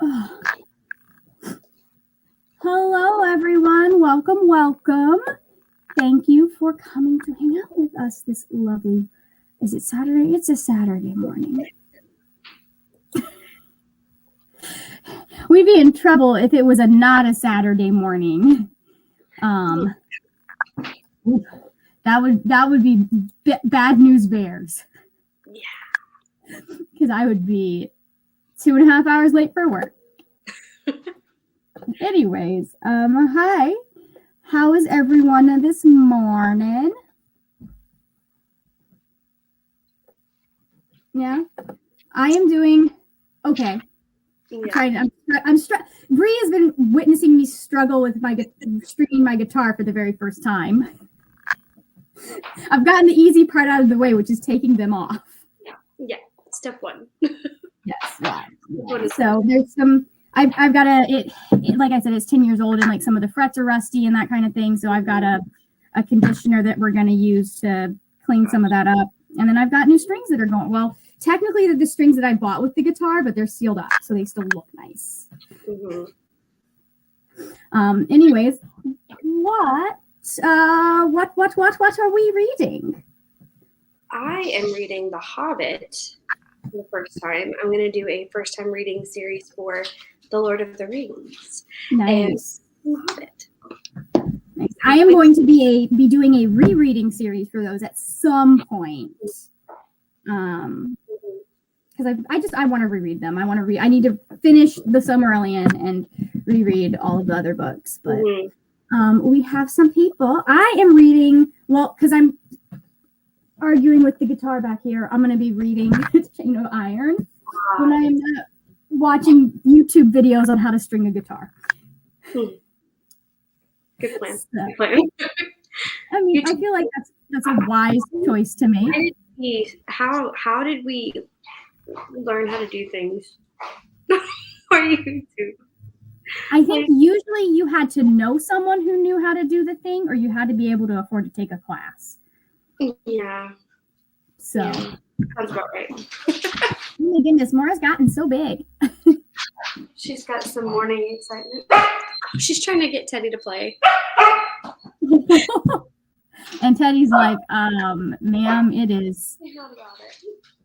Oh. Hello, everyone. Welcome. Thank you for coming to hang out with us this lovely, is it Saturday? It's a Saturday morning. We'd be in trouble if it was not a Saturday morning. That would be bad news bears. Yeah. Because I would be 2.5 hours late for work. Anyways, hi. How is everyone this morning? Yeah, I am doing okay. Yeah. Bree has been witnessing me struggle with stringing my guitar for the very first time. I've gotten the easy part out of the way, which is taking them off. Yeah. Step one. Yes. Yeah. So there's some. I've got it, like I said, it's 10 years old and like some of the frets are rusty and that kind of thing. So I've got a conditioner that we're going to use to clean some of that up. And then I've got new strings that are going. Well, technically they're the strings that I bought with the guitar, but they're sealed up, so they still look nice. Mm-hmm. Anyways, what are we reading? I am reading The Hobbit for the first time. I'm going to do a first-time reading series for The Lord of the Rings. Nice. And The Hobbit. Nice. I am going to be doing a rereading series for those at some point. Because I want to reread them. I need to finish The Silmarillion and reread all of the other books. But we have some people. I am reading, well, because I'm arguing with the guitar back here, I'm going to be reading Chain of Iron when I'm watching YouTube videos on how to string a guitar. Good plan. So, Good plan. I mean, I feel like that's a wise choice to make. How did we learn how to do things? Or YouTube? I think usually you had to know someone who knew how to do the thing, or you had to be able to afford to take a class. Yeah. So. Yeah. Sounds about right. Oh my goodness, Mora's gotten so big. She's got some morning excitement. She's trying to get Teddy to play. And Teddy's like, ma'am, it is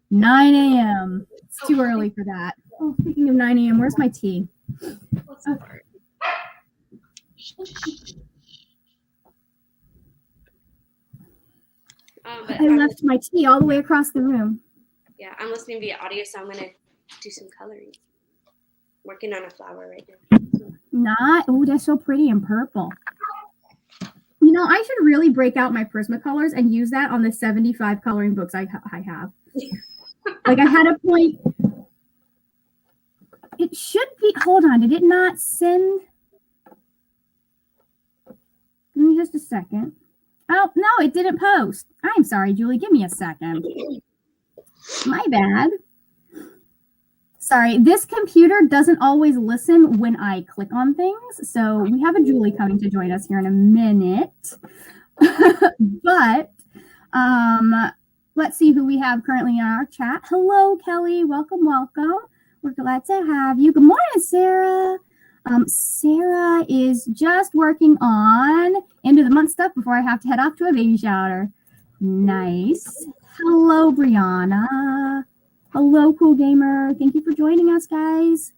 9 a.m. It's too early for that. Oh, speaking of 9 a.m., where's my tea? Okay. I left my tea all the way across the room. Yeah, I'm listening via audio, so I'm going to do some coloring. Working on a flower right now. Oh, that's so pretty and purple. You know, I should really break out my Prismacolors and use that on the 75 coloring books I have. Like I had a point. It should be, hold on, did it not send? Give me just a second. Oh, no, it didn't post. I'm sorry, Julie, give me a second. My bad. Sorry, this computer doesn't always listen when I click on things. So we have a Julie coming to join us here in a minute. But let's see who we have currently in our chat. Hello, Kelly. Welcome. We're glad to have you. Good morning, Sarah. Sarah is just working on end of the month stuff before I have to head off to a baby shower. Nice. Hello, Brianna. Hello, Cool Gamer. Thank you for joining us, guys.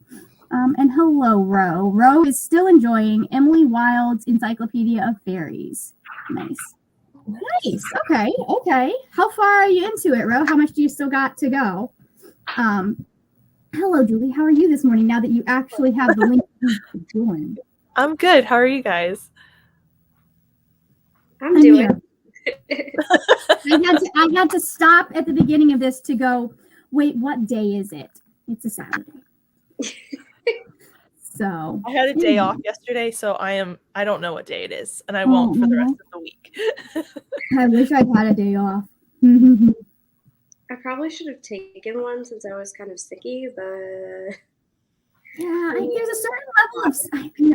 And hello, Ro. Ro is still enjoying Emily Wilde's Encyclopedia of Fairies. Nice. Okay. How far are you into it, Ro? How much do you still got to go? Hello, Julie. How are you this morning now that you actually have the link to join? I'm good. How are you guys? I'm doing. I had to stop at the beginning of this to go, wait, what day is it? It's a Saturday. So I had a day off yesterday, so I don't know what day it is, and I won't for the rest of the week. I wish I'd had a day off. I probably should have taken one since I was kind of sicky, but yeah, there's a certain level of,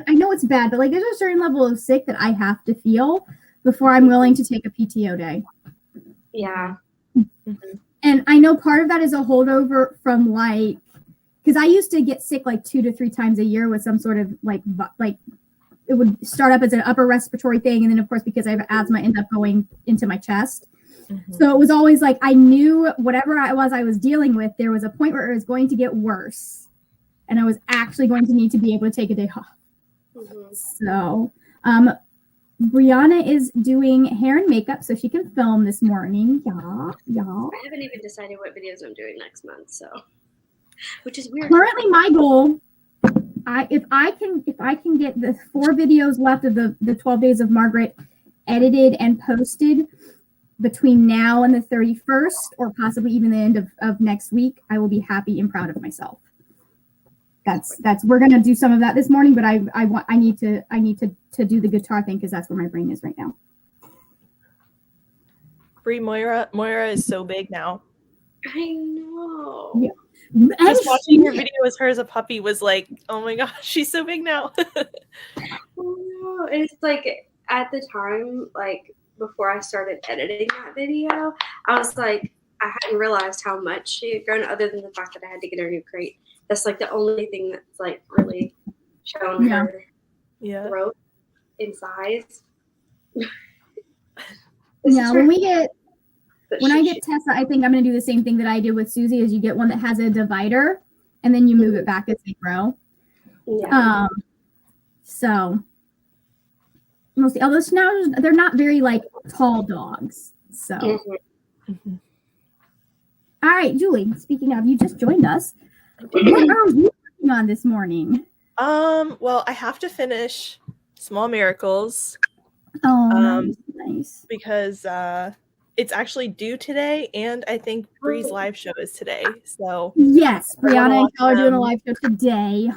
I know it's bad, but like there's a certain level of sick that I have to feel before I'm willing to take a PTO day. Yeah. And I know part of that is a holdover from like because I used to get sick like 2 to 3 times a year with some sort of like it would start up as an upper respiratory thing, and then of course because I have asthma, end up going into my chest. So it was always like I knew whatever I was dealing with, there was a point where it was going to get worse, and I was actually going to need to be able to take a day off. So, Brianna is doing hair and makeup so she can film this morning. Yeah. I haven't even decided what videos I'm doing next month, so which is weird. Currently, my goal, if I can get the 4 videos left of the 12 Days of Margaret edited and posted between now and the 31st, or possibly even the end of next week, I will be happy and proud of myself. That's we're gonna do some of that this morning, but I need to do the guitar thing because that's where my brain is right now. Brie, Moira is so big now. I know. Yeah. Just watching her video as her as a puppy was like, oh my gosh, she's so big now. Oh, it's like at the time, like before I started editing that video, I was like, I hadn't realized how much she had grown, other than the fact that I had to get her a new crate. That's like the only thing that's like really shown her growth in size. When I get Tessa, I think I'm going to do the same thing that I did with Susie, is you get one that has a divider and then you move it back as they grow. Yeah. So mostly, although Schnauzers, they're not very like tall dogs. So, Mm-hmm. All right, Julie, speaking of, you just joined us. What are you working on this morning? Well, I have to finish Small Miracles. Oh, nice. Because it's actually due today, and I think Bree's live show is today. So yes, Brianna and Kel are doing a live show today.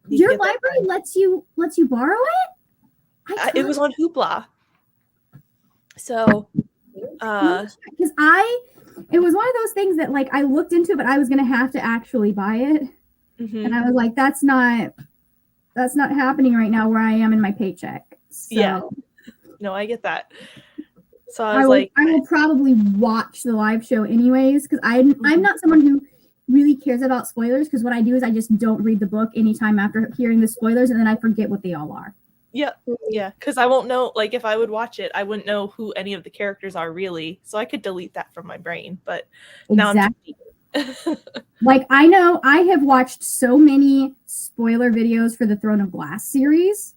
Your library lets you borrow it? It was on Hoopla. So because it was one of those things that like I looked into, but I was gonna have to actually buy it. And I was like, that's not happening right now where I am in my paycheck. So yeah. No, I get that. So I will probably watch the live show anyways, because I'm not someone who really cares about spoilers, because what I do is I just don't read the book anytime after hearing the spoilers, and then I forget what they all are. Yeah, because I won't know, like if I would watch it, I wouldn't know who any of the characters are really, so I could delete that from my brain, but now exactly. Like I know I have watched so many spoiler videos for the Throne of Glass series,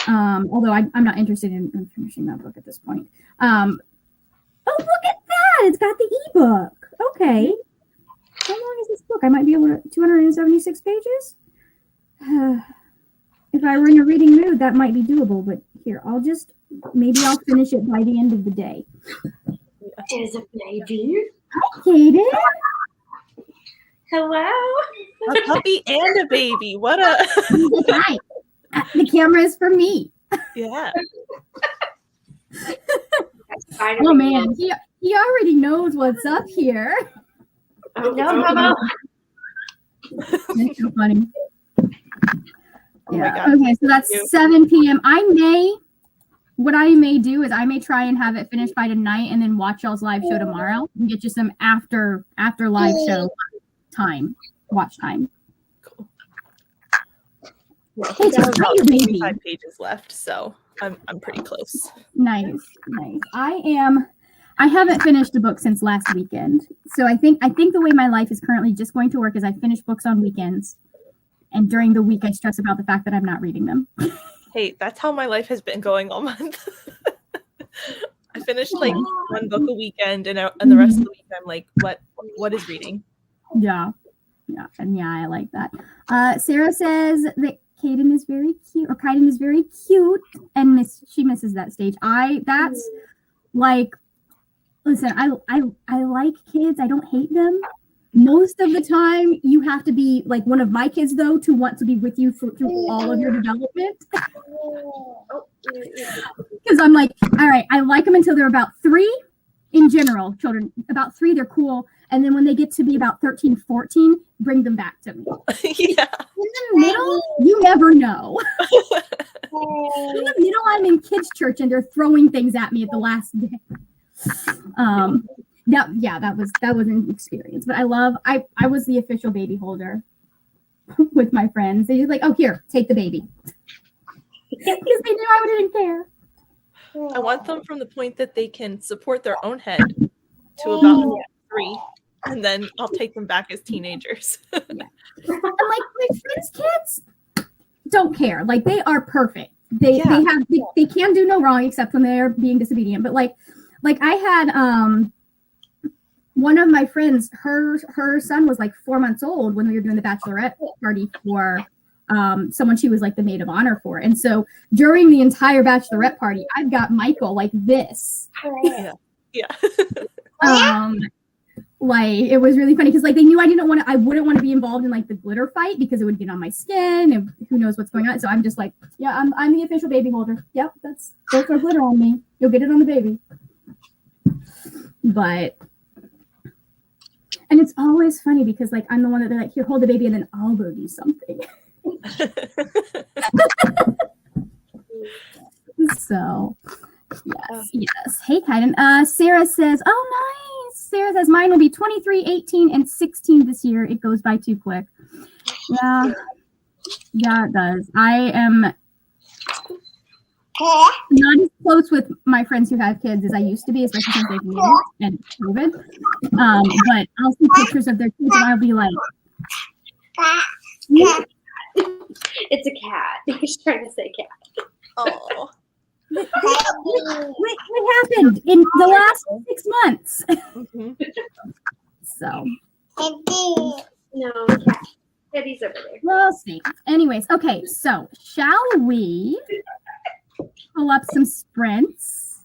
although I'm not interested in finishing that book at this point. Oh, look at that! It's got the ebook. Okay. How long is this book? I might be able to 276 pages. If I were in a reading mood, that might be doable. But here, maybe I'll finish it by the end of the day. There's a baby. Hi, Kaden. Hello. A puppy and a baby. What a Hi. The camera is for me. yeah. Oh man, he already knows what's up here. Oh no. That's so funny. Oh my God. Okay, so that's 7 p.m. What I may do is I may try and have it finished by tonight and then watch y'all's live show tomorrow and get you some after live show watch time. Cool. Hey, I have about baby. 25 pages left, so I'm pretty close. Nice. I haven't finished a book since last weekend. So I think the way my life is currently just going to work is I finish books on weekends. And during the week, I stress about the fact that I'm not reading them. Hey, that's how my life has been going all month. I finished like one book a weekend, and the rest of the week I'm like, what is reading? Yeah, I like that. Sarah says that Kaiden is very cute, and she misses that stage. That's like, listen, I like kids. I don't hate them. Most of the time, you have to be like one of my kids, though, to want to be with you through all of your development. Because I'm like, all right, I like them until they're about 3. In general, children, about 3, they're cool. And then when they get to be about 13, 14, bring them back to me. Yeah. In the middle, you never know. In the middle, I'm in kids' church and they're throwing things at me at the last day. that was an experience. But I was the official baby holder with my friends. They just like, oh, here, take the baby. Because they knew I didn't care. I want them from the point that they can support their own head to about 3, and then I'll take them back as teenagers. And like my friends' kids don't care. Like they are perfect. They can do no wrong except when they're being disobedient. But like I had one of my friends, her son was like 4 months old when we were doing the bachelorette party for someone she was like the maid of honor for. And so during the entire bachelorette party, I've got Michael like this. Yeah. Like it was really funny because like they knew I wouldn't want to be involved in like the glitter fight because it would get on my skin and who knows what's going on. So I'm just like, yeah, I'm the official baby holder. Yep, don't throw glitter on me. You'll get it on the baby. But and it's always funny because like I'm the one that they're like, here, hold the baby, and then I'll go do something. So yes. Hey, Kaiden. Sarah says, oh, nice. Sarah says, mine will be 23, 18, and 16 this year. It goes by too quick. Yeah, it does. I am not as close with my friends who have kids as I used to be, especially since they've moved and COVID. But I'll see pictures of their kids and I'll be like, it's a cat. He's trying to say cat. Oh. what happened in the last 6 months? Mm-hmm. So No, cat. Teddy's over there. we'll see. Anyways, okay, so shall we pull up some sprints?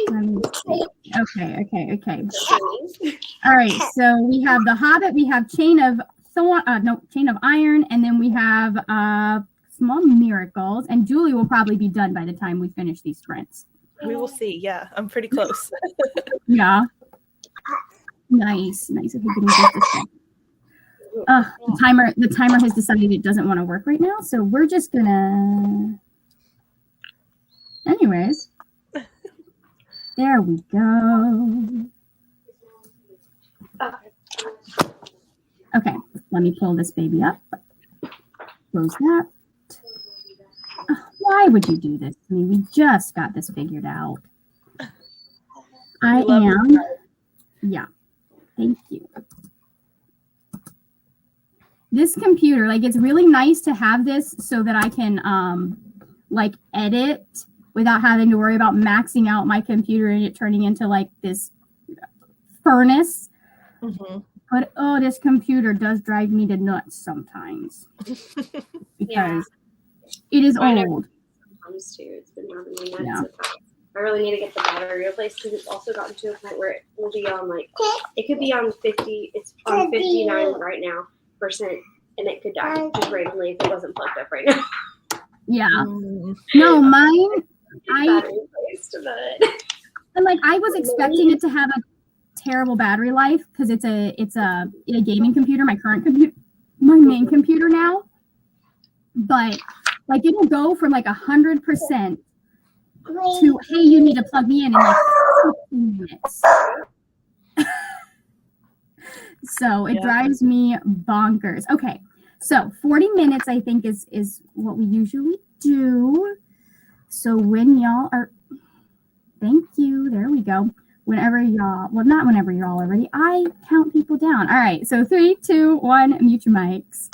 Let me see. Okay. All right, so we have The Hobbit, we have Chain of Iron, and then we have Small Miracles, and Julie will probably be done by the time we finish these sprints. We will see. Yeah, I'm pretty close. Yeah. Nice. If we can just a second. The timer has decided it doesn't want to work right now, so we're just gonna. Anyways, there we go. Okay, let me pull this baby up. Close that. Why would you do this to me? We just got this figured out. Yeah. Thank you. This computer, like, it's really nice to have this so that I can like edit without having to worry about maxing out my computer and it turning into like this furnace. Mm-hmm. But this computer does drive me to nuts sometimes because it is old. Sometimes too, it's been driving me nuts. Yeah. I really need to get the battery replaced because it's also gotten to a point where it will be on like it could be on 50. It's on 59 right now %, and it could die just randomly if it wasn't plugged up right now. Yeah. No, mine. Battery replaced, but and like I was expecting it to have a terrible battery life because it's a gaming computer, my main computer now. But like it'll go from like 100% to hey, you need to plug me in like 15 minutes. So it drives me bonkers. Okay, so 40 minutes I think is what we usually do. So when y'all are, thank you. There we go. Whenever y'all, well, not whenever you're all are ready, I count people down. All right, so 3, 2, 1, mute your mics.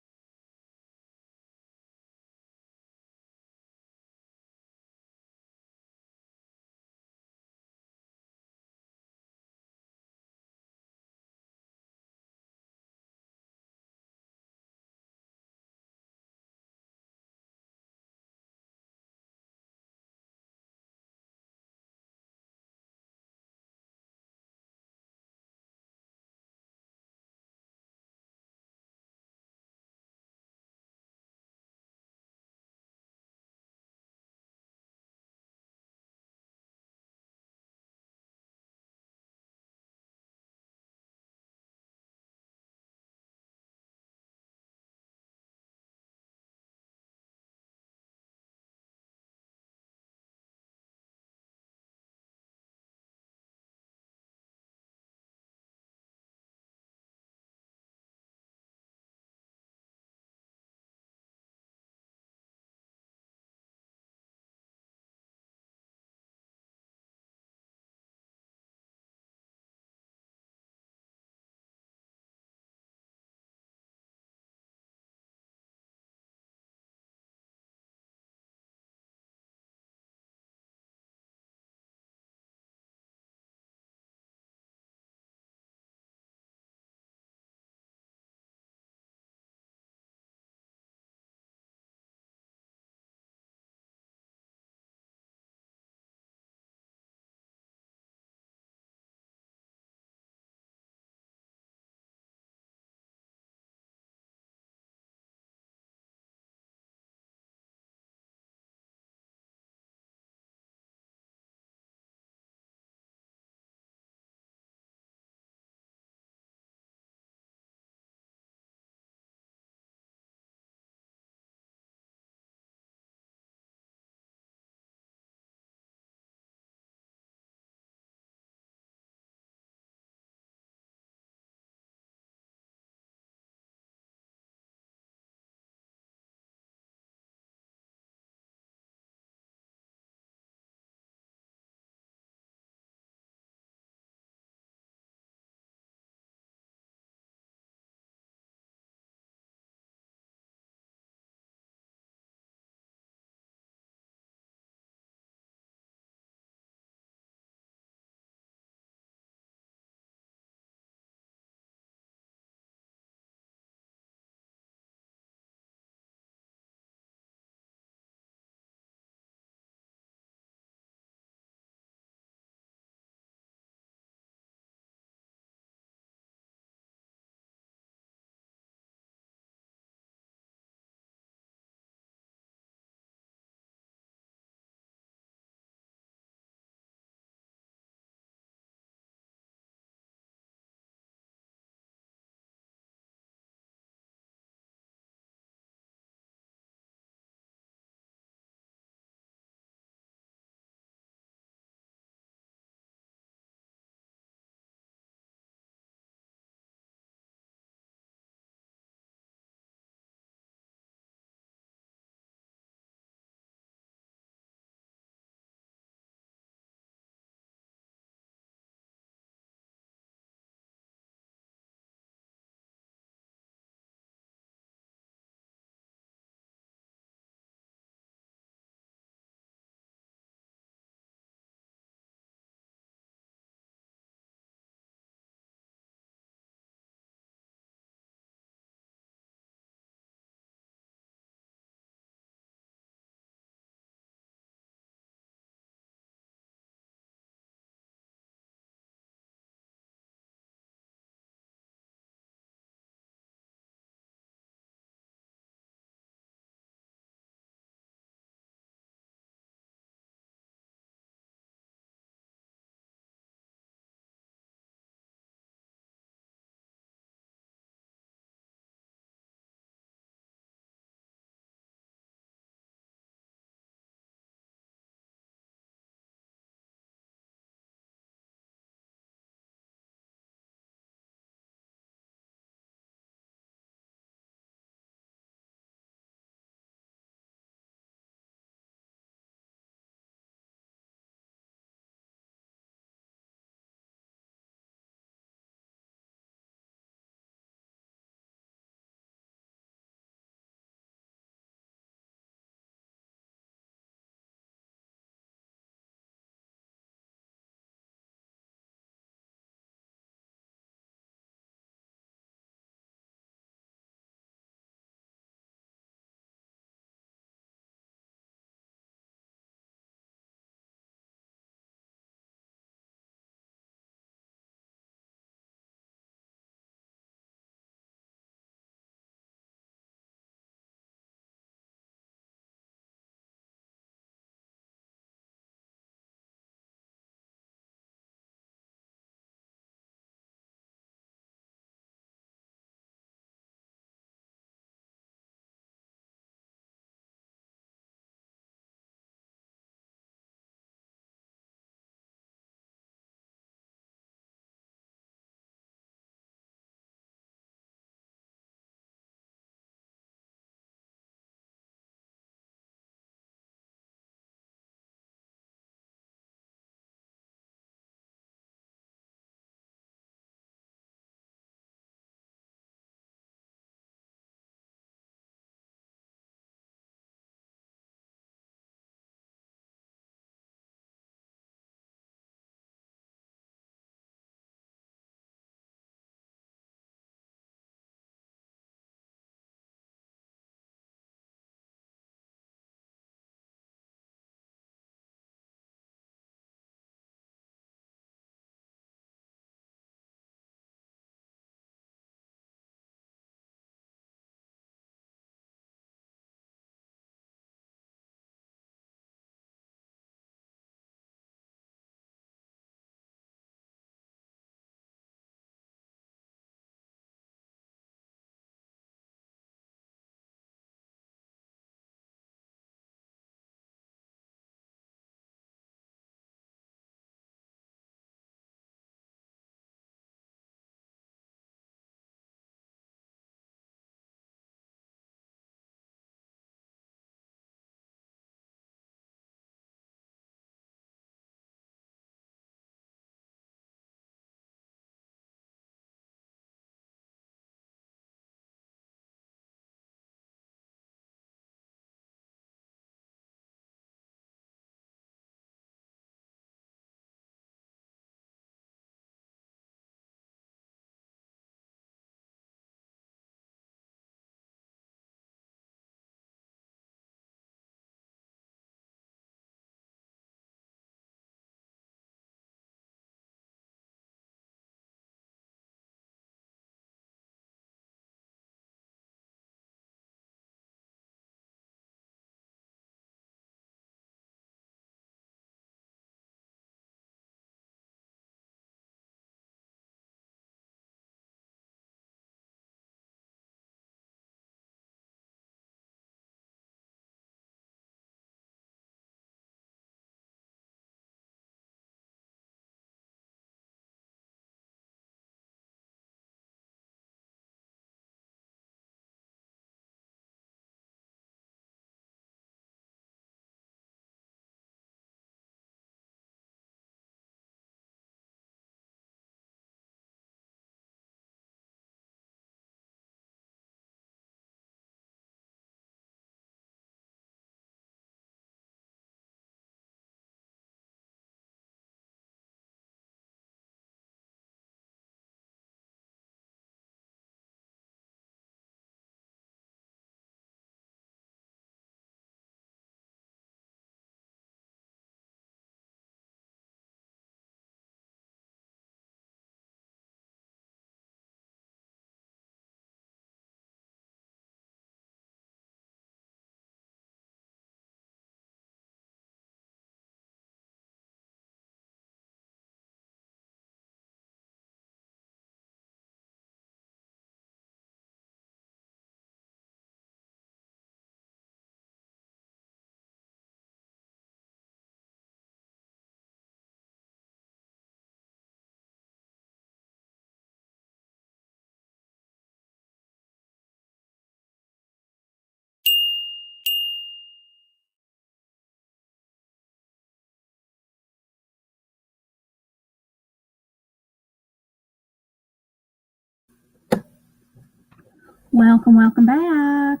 Welcome, welcome back.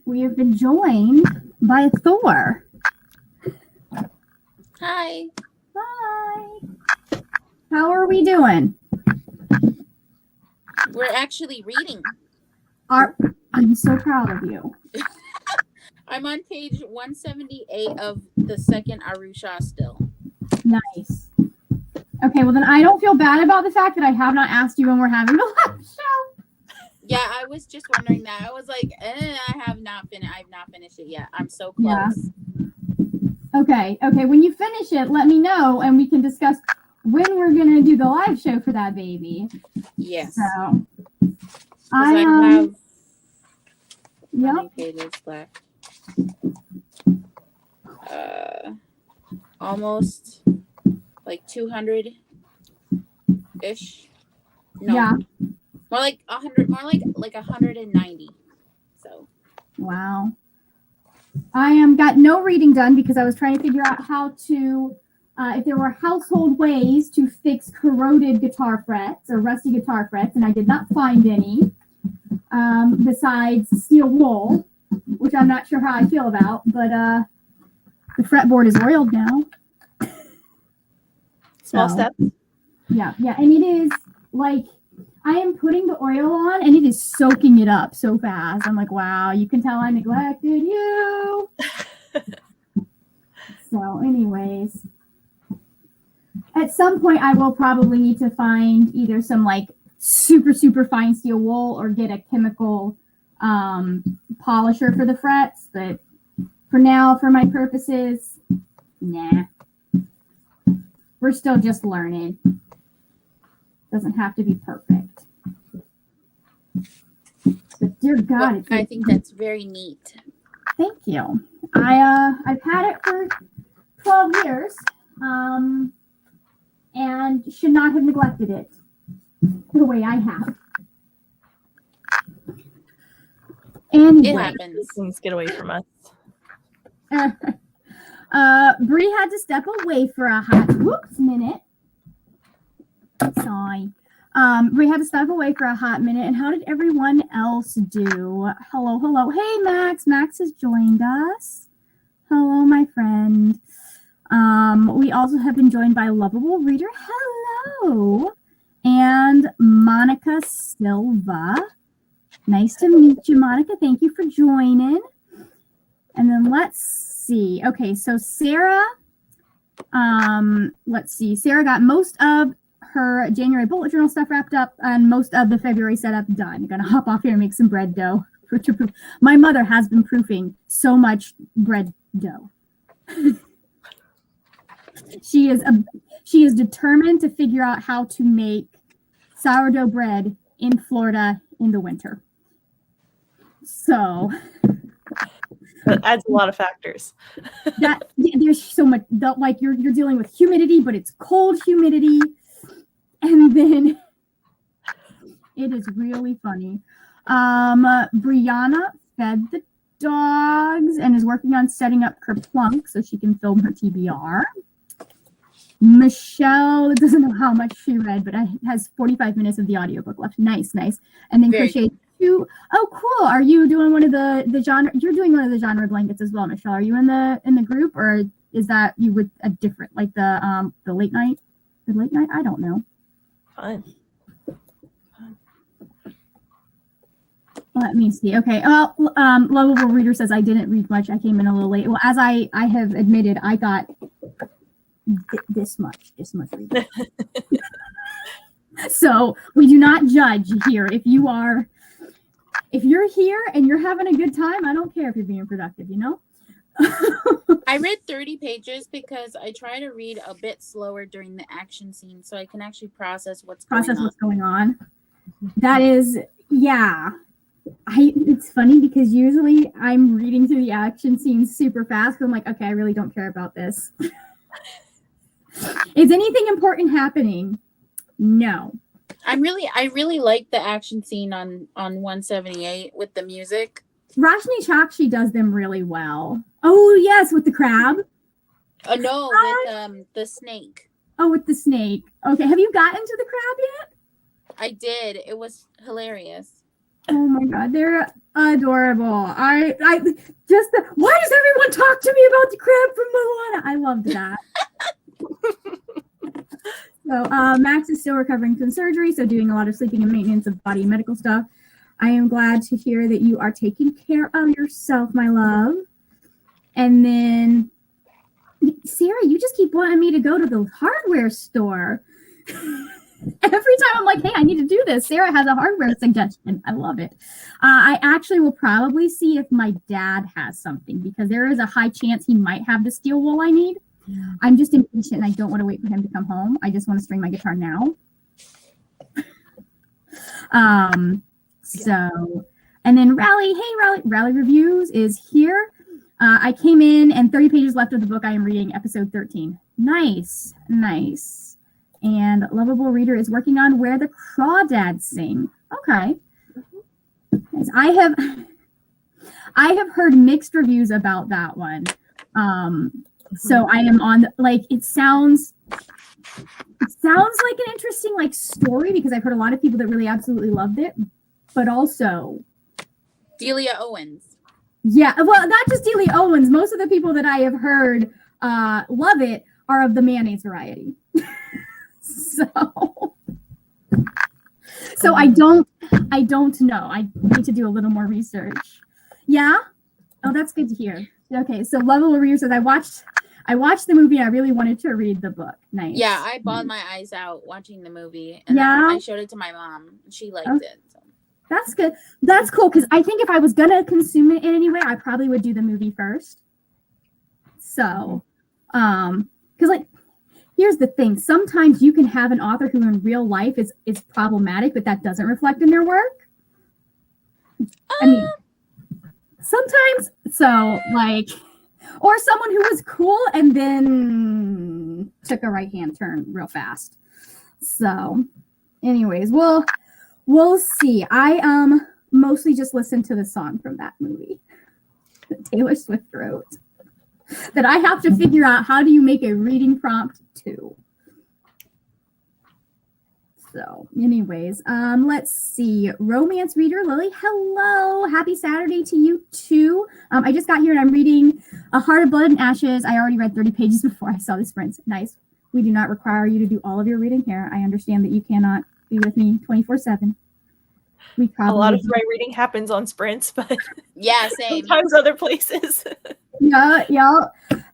We have been joined by Thor. Hi. Hi. How are we doing? We're actually reading. I'm so proud of you. I'm on page 178 of the second Arusha still. Nice. Okay, well then I don't feel bad about the fact that I have not asked you when we're having the live show. Yeah, I was just wondering that. I was like, I've not finished it yet. I'm so close. Yeah. Okay. When you finish it, let me know and we can discuss when we're gonna do the live show for that baby. Yes. So I have how many yep. pages left? Almost like 200 ish. No. Yeah. More like 100, more like 190. So Wow. I got no reading done because I was trying to figure out how to if there were household ways to fix corroded guitar frets or rusty guitar frets, and I did not find any besides steel wool, which I'm not sure how I feel about, but the fretboard is oiled now. Small So, steps. Yeah, and it is like I am putting the oil on and it is soaking it up so fast. I'm like, wow, you can tell I neglected you. So, anyways, at some point I will probably need to find either some like super, super fine steel wool or get a chemical polisher for the frets. But for now, for my purposes, nah. We're still just learning. Doesn't have to be perfect. But dear God, I think that's very neat. Thank you. I've had it for 12 years, and should not have neglected it the way I have. Anyway, It happens. Things get away from us. Bree had to step away for a hot minute. Sorry. Bree had to step away for a hot minute. And how did everyone else do? Hello. Hey, Max. Max has joined us. Hello, my friend. We also have been joined by Lovable Reader. Hello. And Monica Silva. Nice to meet you, Monica. Thank you for joining. And then let's see. Okay, so Sarah, let's see. Sarah got most of her January bullet journal stuff wrapped up and most of the February setup done. I'm gonna hop off here and make some bread dough. My mother has been proofing so much bread dough. She is determined to figure out how to make sourdough bread in Florida in the winter. So That adds a lot of factors. There's so much like you're dealing with humidity, but it's cold humidity, and then it is really funny. Brianna fed the dogs and is working on setting up Kerplunk so she can film her TBR. Michelle doesn't know how much she read, but has 45 minutes of the audiobook left. Nice. And then crochet two. Oh, cool. Are you doing one of the genre? You're doing one of the genre blankets as well, Michelle. Are you in the group, or is that you with a different like the late night? The late night? I don't know. Fun. Let me see. Okay. Well, Lovable Reader says I didn't read much. I came in a little late. Well, as I have admitted, I got this much reading. So we do not judge here. If you're here and you're having a good time, I don't care if you're being productive, you know? I read 30 pages because I try to read a bit slower during the action scene so I can actually process what's going on. That is, yeah. It's funny because usually I'm reading through the action scenes super fast, but I'm like, okay, I really don't care about this. Is anything important happening? No. I really like the action scene on 178 with the music. Rashni Chakshi does them really well. Oh yes, with the crab. No, with the snake. Oh, with the snake. Okay, have you gotten to the crab yet? I did. It was hilarious. Oh my god, they're adorable. I just why does everyone talk to me about the crab from Moana? I loved that. So Max is still recovering from surgery, so doing a lot of sleeping and maintenance of body and medical stuff. I am glad to hear that you are taking care of yourself, my love. And then Sarah, you just keep wanting me to go to the hardware store. Every time I'm like, hey, I need to do this. Sarah has a hardware suggestion. I love it. I actually will probably see if my dad has something because there is a high chance he might have the steel wool I need. I'm just impatient and I don't want to wait for him to come home. I just want to string my guitar now. So, and then Rally Reviews is here. I came in and 30 pages left of the book I am reading, episode 13. Nice. And Lovable Reader is working on Where the Crawdads Sing. Okay. Nice. I have heard mixed reviews about that one. So I am on it sounds like an interesting story because I've heard a lot of people that really absolutely loved it, but also Delia Owens. Yeah, well, not just Delia Owens. Most of the people that I have heard love it are of the mayonnaise variety. So I don't know. I need to do a little more research. Yeah? Oh, that's good to hear. Okay, so Lovable Reader says I watched the movie and I really wanted to read the book. Nice. Yeah, I bawled my eyes out watching the movie. And yeah. I showed it to my mom. She liked it. So. That's good. That's cool because I think if I was gonna consume it in any way, I probably would do the movie first. So, because here's the thing: sometimes you can have an author who in real life is problematic, but that doesn't reflect in their work. I mean, sometimes. So or someone who was cool and then took a right-hand turn real fast. So, anyways, we'll see. I mostly just listened to the song from that movie that Taylor Swift wrote. That I have to figure out how do you make a reading prompt to. So, anyways, let's see. Romance reader Lily, hello. Happy Saturday to you too. I just got here and I'm reading A Heart of Blood and Ashes. I already read 30 pages before I saw the sprints. Nice. We do not require you to do all of your reading here. I understand that you cannot be with me 24/7. A lot of my reading happens on sprints, but yeah, same. Sometimes other places. Yeah.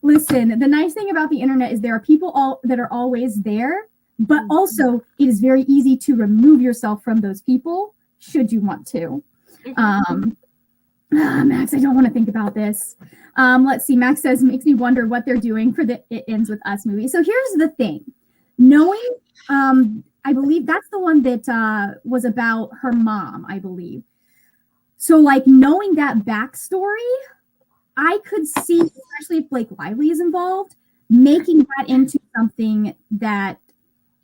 Listen, the nice thing about the internet is there are people that are always there, but also it is very easy to remove yourself from those people should you want to. Max, I don't want to think about this. Let's see. Max says, makes me wonder what they're doing for the It Ends With Us movie. So here's the thing. Knowing, I believe that's the one that was about her mom, I believe. So knowing that backstory, I could see, especially if Blake Lively is involved, making that into something that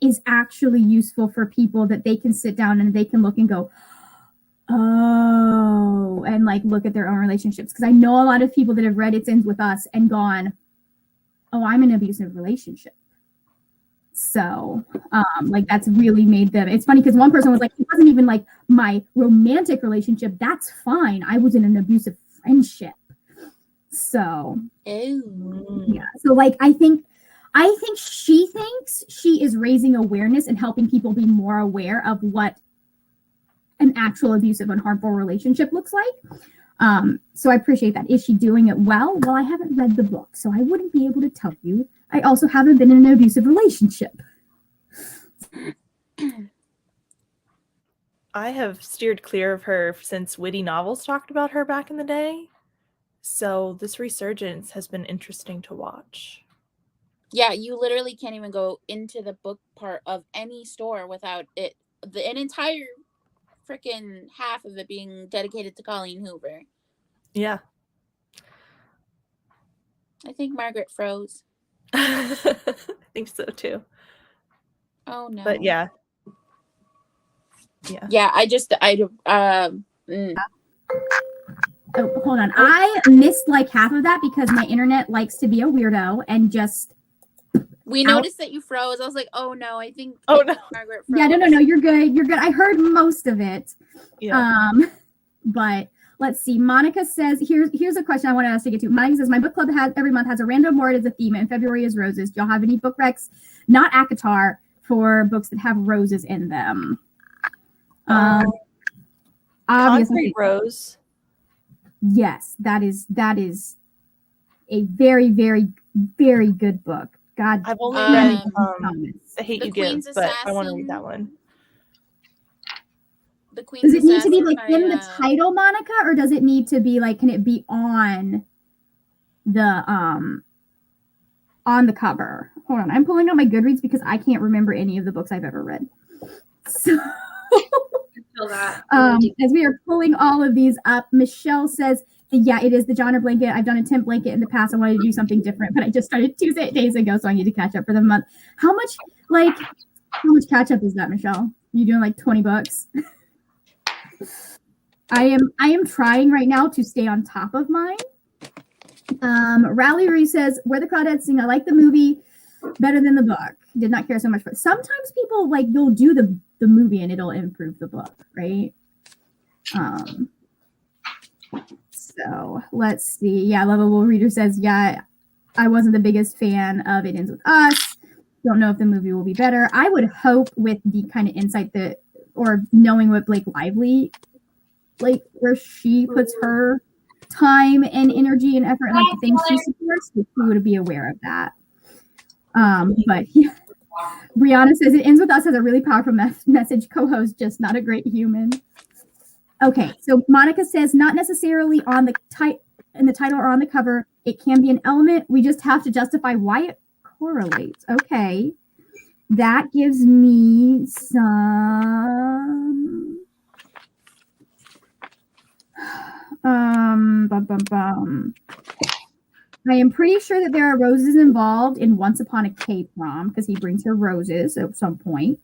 is actually useful for people that they can sit down and they can look and go, oh, and look at their own relationships. Because I know a lot of people that have read It Ends With Us and gone, oh, I'm in an abusive relationship. So that's really made them. It's funny because one person was like, it wasn't even my romantic relationship. That's fine. I was in an abusive friendship. So yeah. So I think she thinks she is raising awareness and helping people be more aware of what an actual abusive and harmful relationship looks like. So I appreciate that. Is she doing it well? Well, I haven't read the book, so I wouldn't be able to tell you. I also haven't been in an abusive relationship. I have steered clear of her since Witty Novels talked about her back in the day. So this resurgence has been interesting to watch. Yeah, you literally can't even go into the book part of any store without it. An entire freaking half of it being dedicated to Colleen Hoover. Yeah. I think Margaret froze. I think so too. Oh no. But yeah. Yeah, Oh, hold on. I missed half of that because my internet likes to be a weirdo and just. We noticed that you froze. I was like, oh no, I think no. Margaret froze. Yeah, no, you're good. You're good. I heard most of it. Yeah. But let's see. Monica says, here's a question I want to ask to get to. Monica says, my book club every month has a random word as a theme, and February is roses. Do y'all have any book recs, not ACOTAR, for books that have roses in them? Obviously, Concrete Rose. yes, that is a very, very, very good book. God, I've only Um, read comments. The Hate The You Give, Queen's but I want to read Assassin. that one. The Queen's Does it need to be Assassin like by, in the title, Monica, or does it need to be like, can it be on the cover? Hold on, I'm pulling out my Goodreads because I can't remember any of the books I've ever read. So Feel that. as we are pulling all of these up, Michelle says, yeah, it is the genre blanket. I've done a temp blanket in the past. I wanted to do something different, but I just started 2 days ago, so I need to catch up for the month. How much catch up is that, Michelle? You doing like 20 books? I am trying right now to stay on top of mine. Rally Ree says, Where the Crawdads Sing. I like the movie better than the book. Did not care so much, but sometimes people they'll do the movie and it'll improve the book, right? So let's see. Yeah, Lovable Reader says, yeah, I wasn't the biggest fan of It Ends With Us. Don't know if the movie will be better. I would hope with the kind of insight or knowing what Blake Lively, where she puts her time and energy and effort and the things she supports, we would be aware of that. But yeah. Brianna says, It Ends With Us has a really powerful message. Co-host, just not a great human. Okay, so Monica says, not necessarily on in the title or on the cover. It can be an element. We just have to justify why it correlates. Okay, that gives me some. I am pretty sure that there are roses involved in Once Upon a K-Prom because he brings her roses at some point.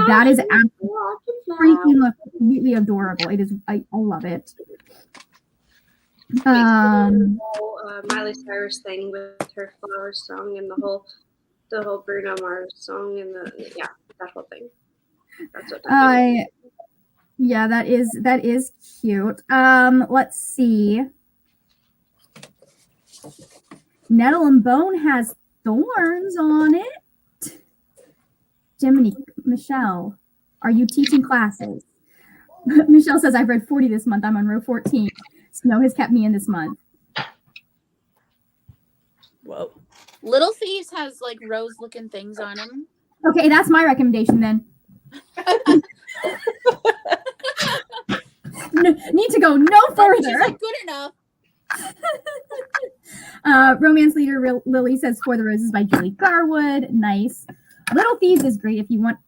That is absolutely completely adorable. It is. I love it. Miley Cyrus thing with her Flowers song and the whole Bruno Mars song and that whole thing. That's what. Yeah, that is cute. Let's see. Nettle and Bone has thorns on it. Jiminy, Michelle, are you teaching classes? Michelle says, I've read 40 this month. I'm on row 14. Snow has kept me in this month. Whoa. Little Thieves has rose looking things on them. Okay, that's my recommendation then. Need to go no further. She's good enough. Romance Leader Lily says For the Roses by Julie Garwood. Nice. Little Thieves is great if you want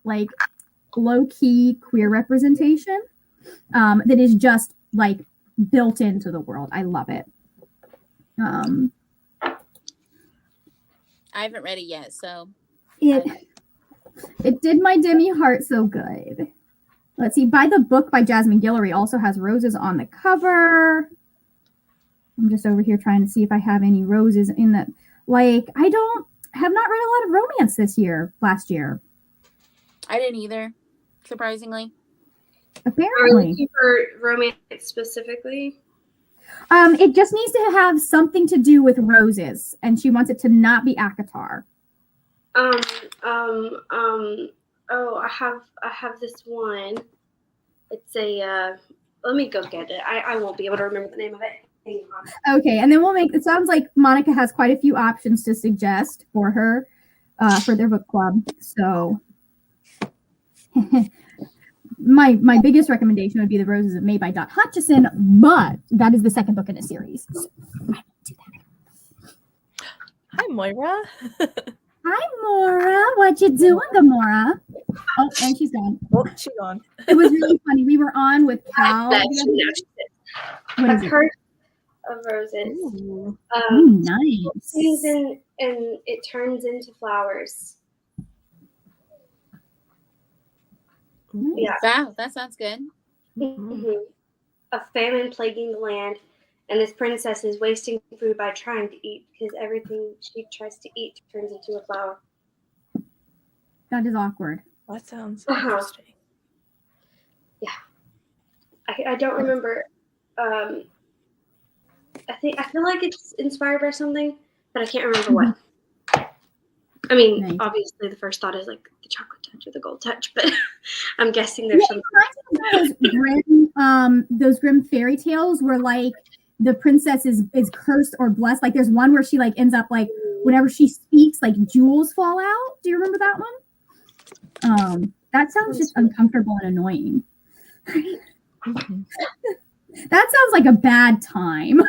low-key queer representation that is just built into the world. I love it. I haven't read it yet, so it did my Demi heart so good. Let's see. By the Book by Jasmine Guillory also has roses on the cover. I'm just over here trying to see if I have any roses in that. I have not read a lot of romance last year. I didn't either, surprisingly. Apparently. Are you looking for romance specifically? It just needs to have something to do with roses, and she wants it to not be ACOTAR. Oh, I have this one. It's a. Let me go get it. I won't be able to remember the name of it. Hang on. Okay, and then it sounds like Monica has quite a few options to suggest for her, for their book club. So, my biggest recommendation would be The Roses of May by Dot Hutchison, but that is the second book in a series. So I won't do that. Hi, Moira. Hi, Maura. What you doing, Gamora? Oh, and she's gone. Oh, she's on. It was really funny. We were on with Cal. What is I've it? heard of roses. Ooh. Nice. Season and it turns into flowers. Yeah. Wow, that sounds good. Mm-hmm. A famine plaguing the land, and this princess is wasting food by trying to eat because everything she tries to eat turns into a flower. That is awkward. That sounds Uh-huh. interesting. I don't remember. I feel like it's inspired by something, but I can't remember what. I mean, Nice. obviously the first thought is like the chocolate touch or the gold touch, but I'm guessing there's Yeah, something. it reminds me of those grim fairy tales where like the princess is cursed or blessed. Like there's one where she like ends up like whenever she speaks, like jewels fall out. Do you remember that one? That sounds just uncomfortable and annoying. Mhm. That sounds like a bad time.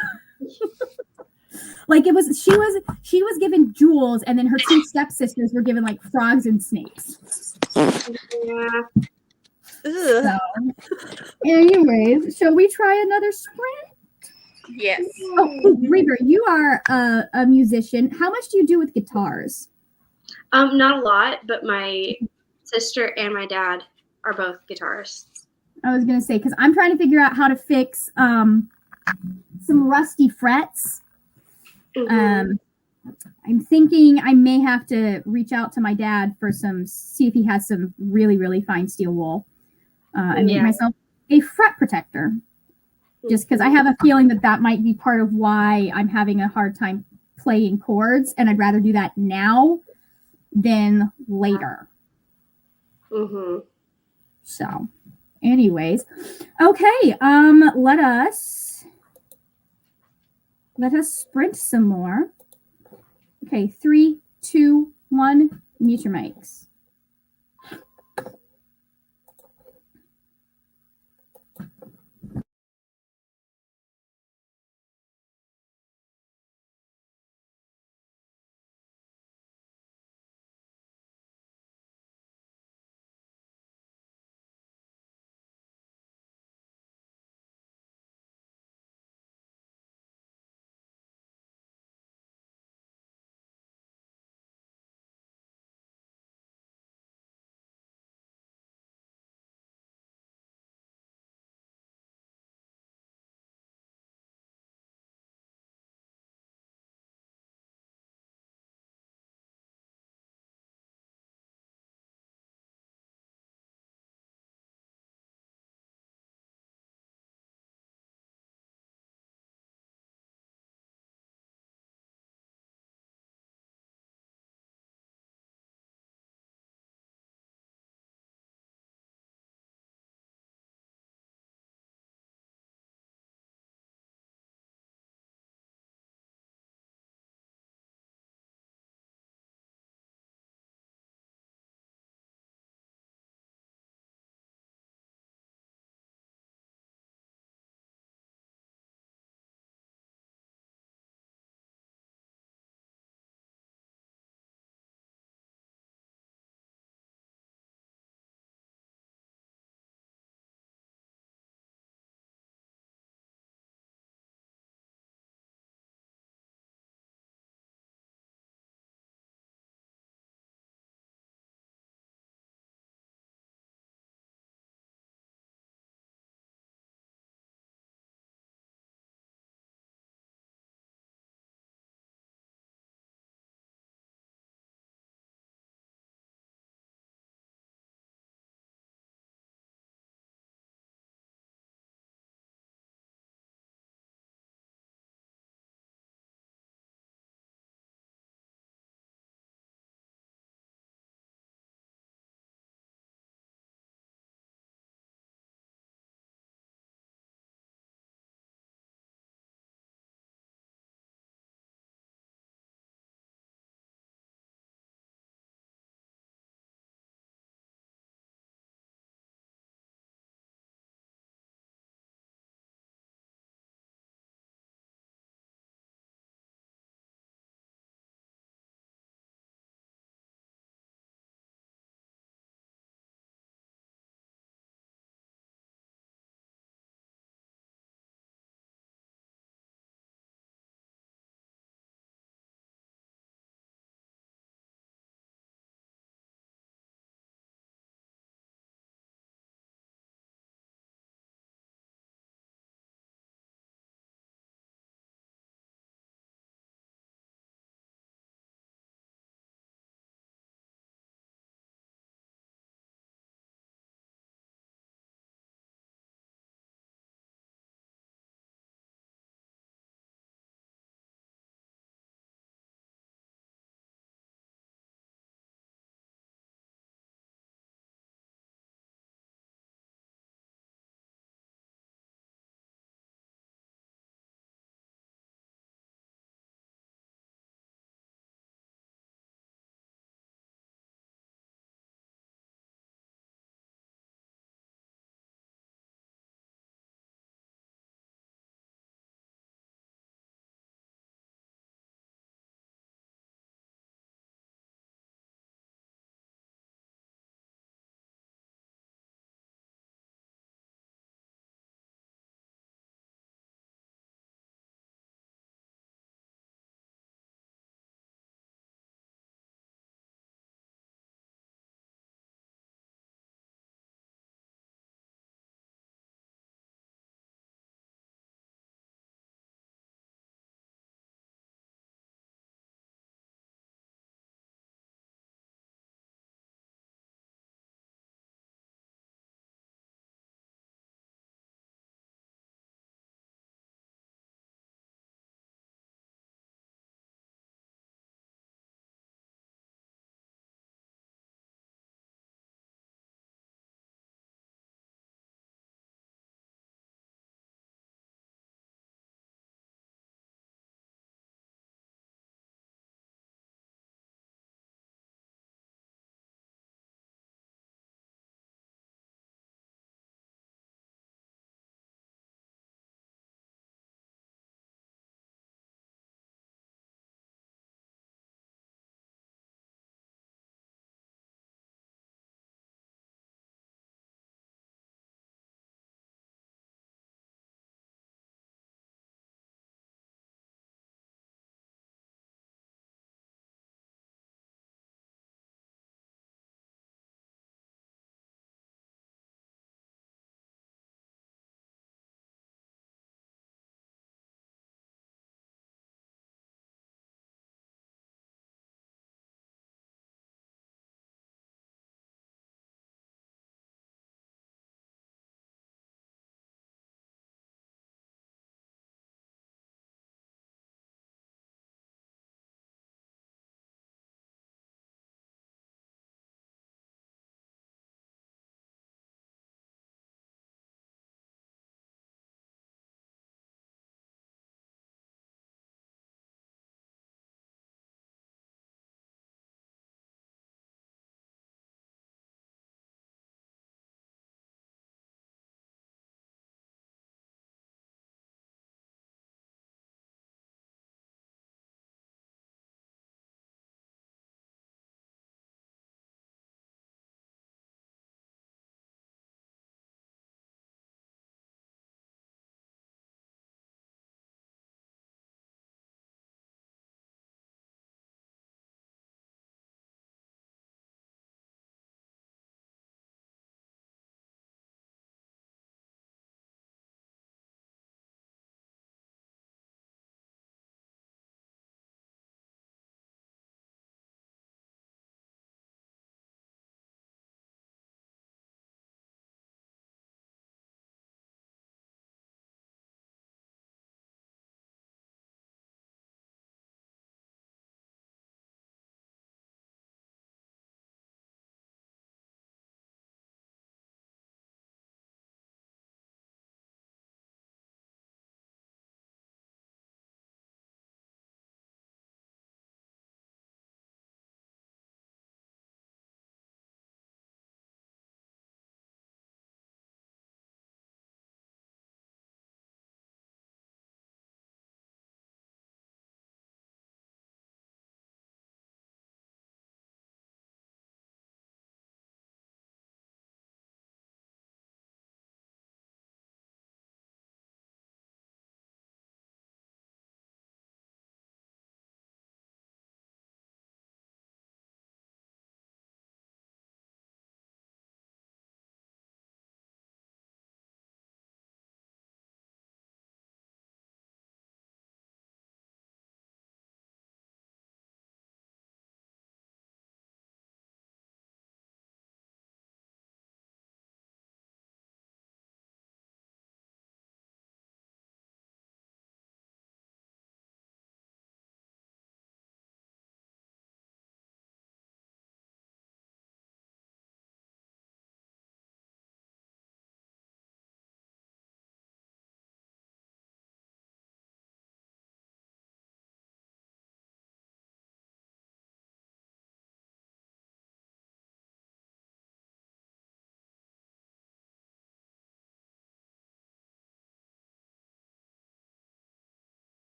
Like she was given jewels, and then her two stepsisters were given like frogs and snakes. Yeah. Ugh. So, anyways, shall we try another sprint? Yes. Oh, Reaver, you are a musician. How much do you do with guitars? Not a lot, but my sister and my dad are both guitarists. I was gonna say because I'm trying to figure out how to fix some rusty frets. Mhm. I'm thinking I may have to reach out to my dad for see if he has some really, really fine steel wool and make Yeah. myself a fret protector. Just because I have a feeling that might be part of why I'm having a hard time playing chords, and I'd rather do that now than later. Mhm. So, anyways, okay. Let us sprint some more. Okay, 3, 2, 1. Mute your mics.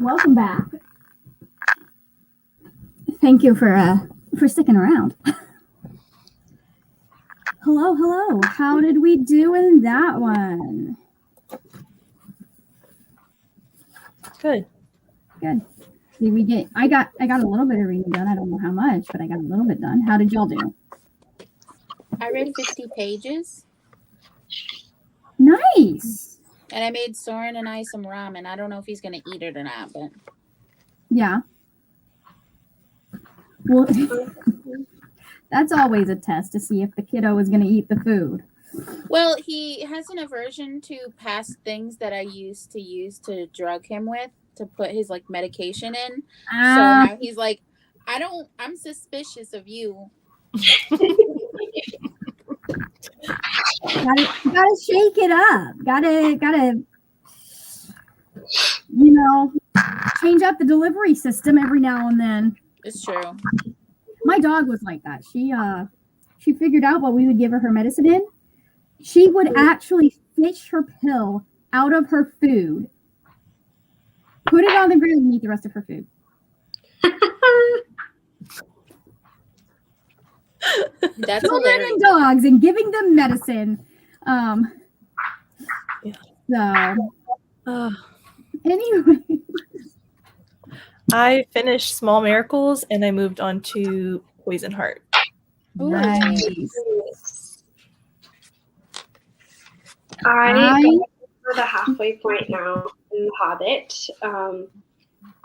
Welcome back. Thank you for sticking around. Hello, hello. How did we do in that one? Good. Good. Did we get? I got a little bit of reading done. I don't know how much, but I got a little bit done. How did y'all do? I read 50 pages, Nice. and I made Soren and I some ramen. I don't know if he's gonna eat it or not, but Yeah. Well, that's always a test to see if the kiddo is going to eat the food. well, he has an aversion to past things that I used to drug him with to put his like medication in. So now he's like, I'm suspicious of you. Gotta shake it up. Gotta, change up the delivery system every now and then. It's true. My dog was like that. She figured out what we would give her medicine in. She would actually fish her pill out of her food, put it on the ground, and eat the rest of her food. That's Children hilarious. and dogs and giving them medicine. So anyway. I finished Small Miracles and I moved on to Poison Heart. Nice. I got to the halfway point now in The Hobbit.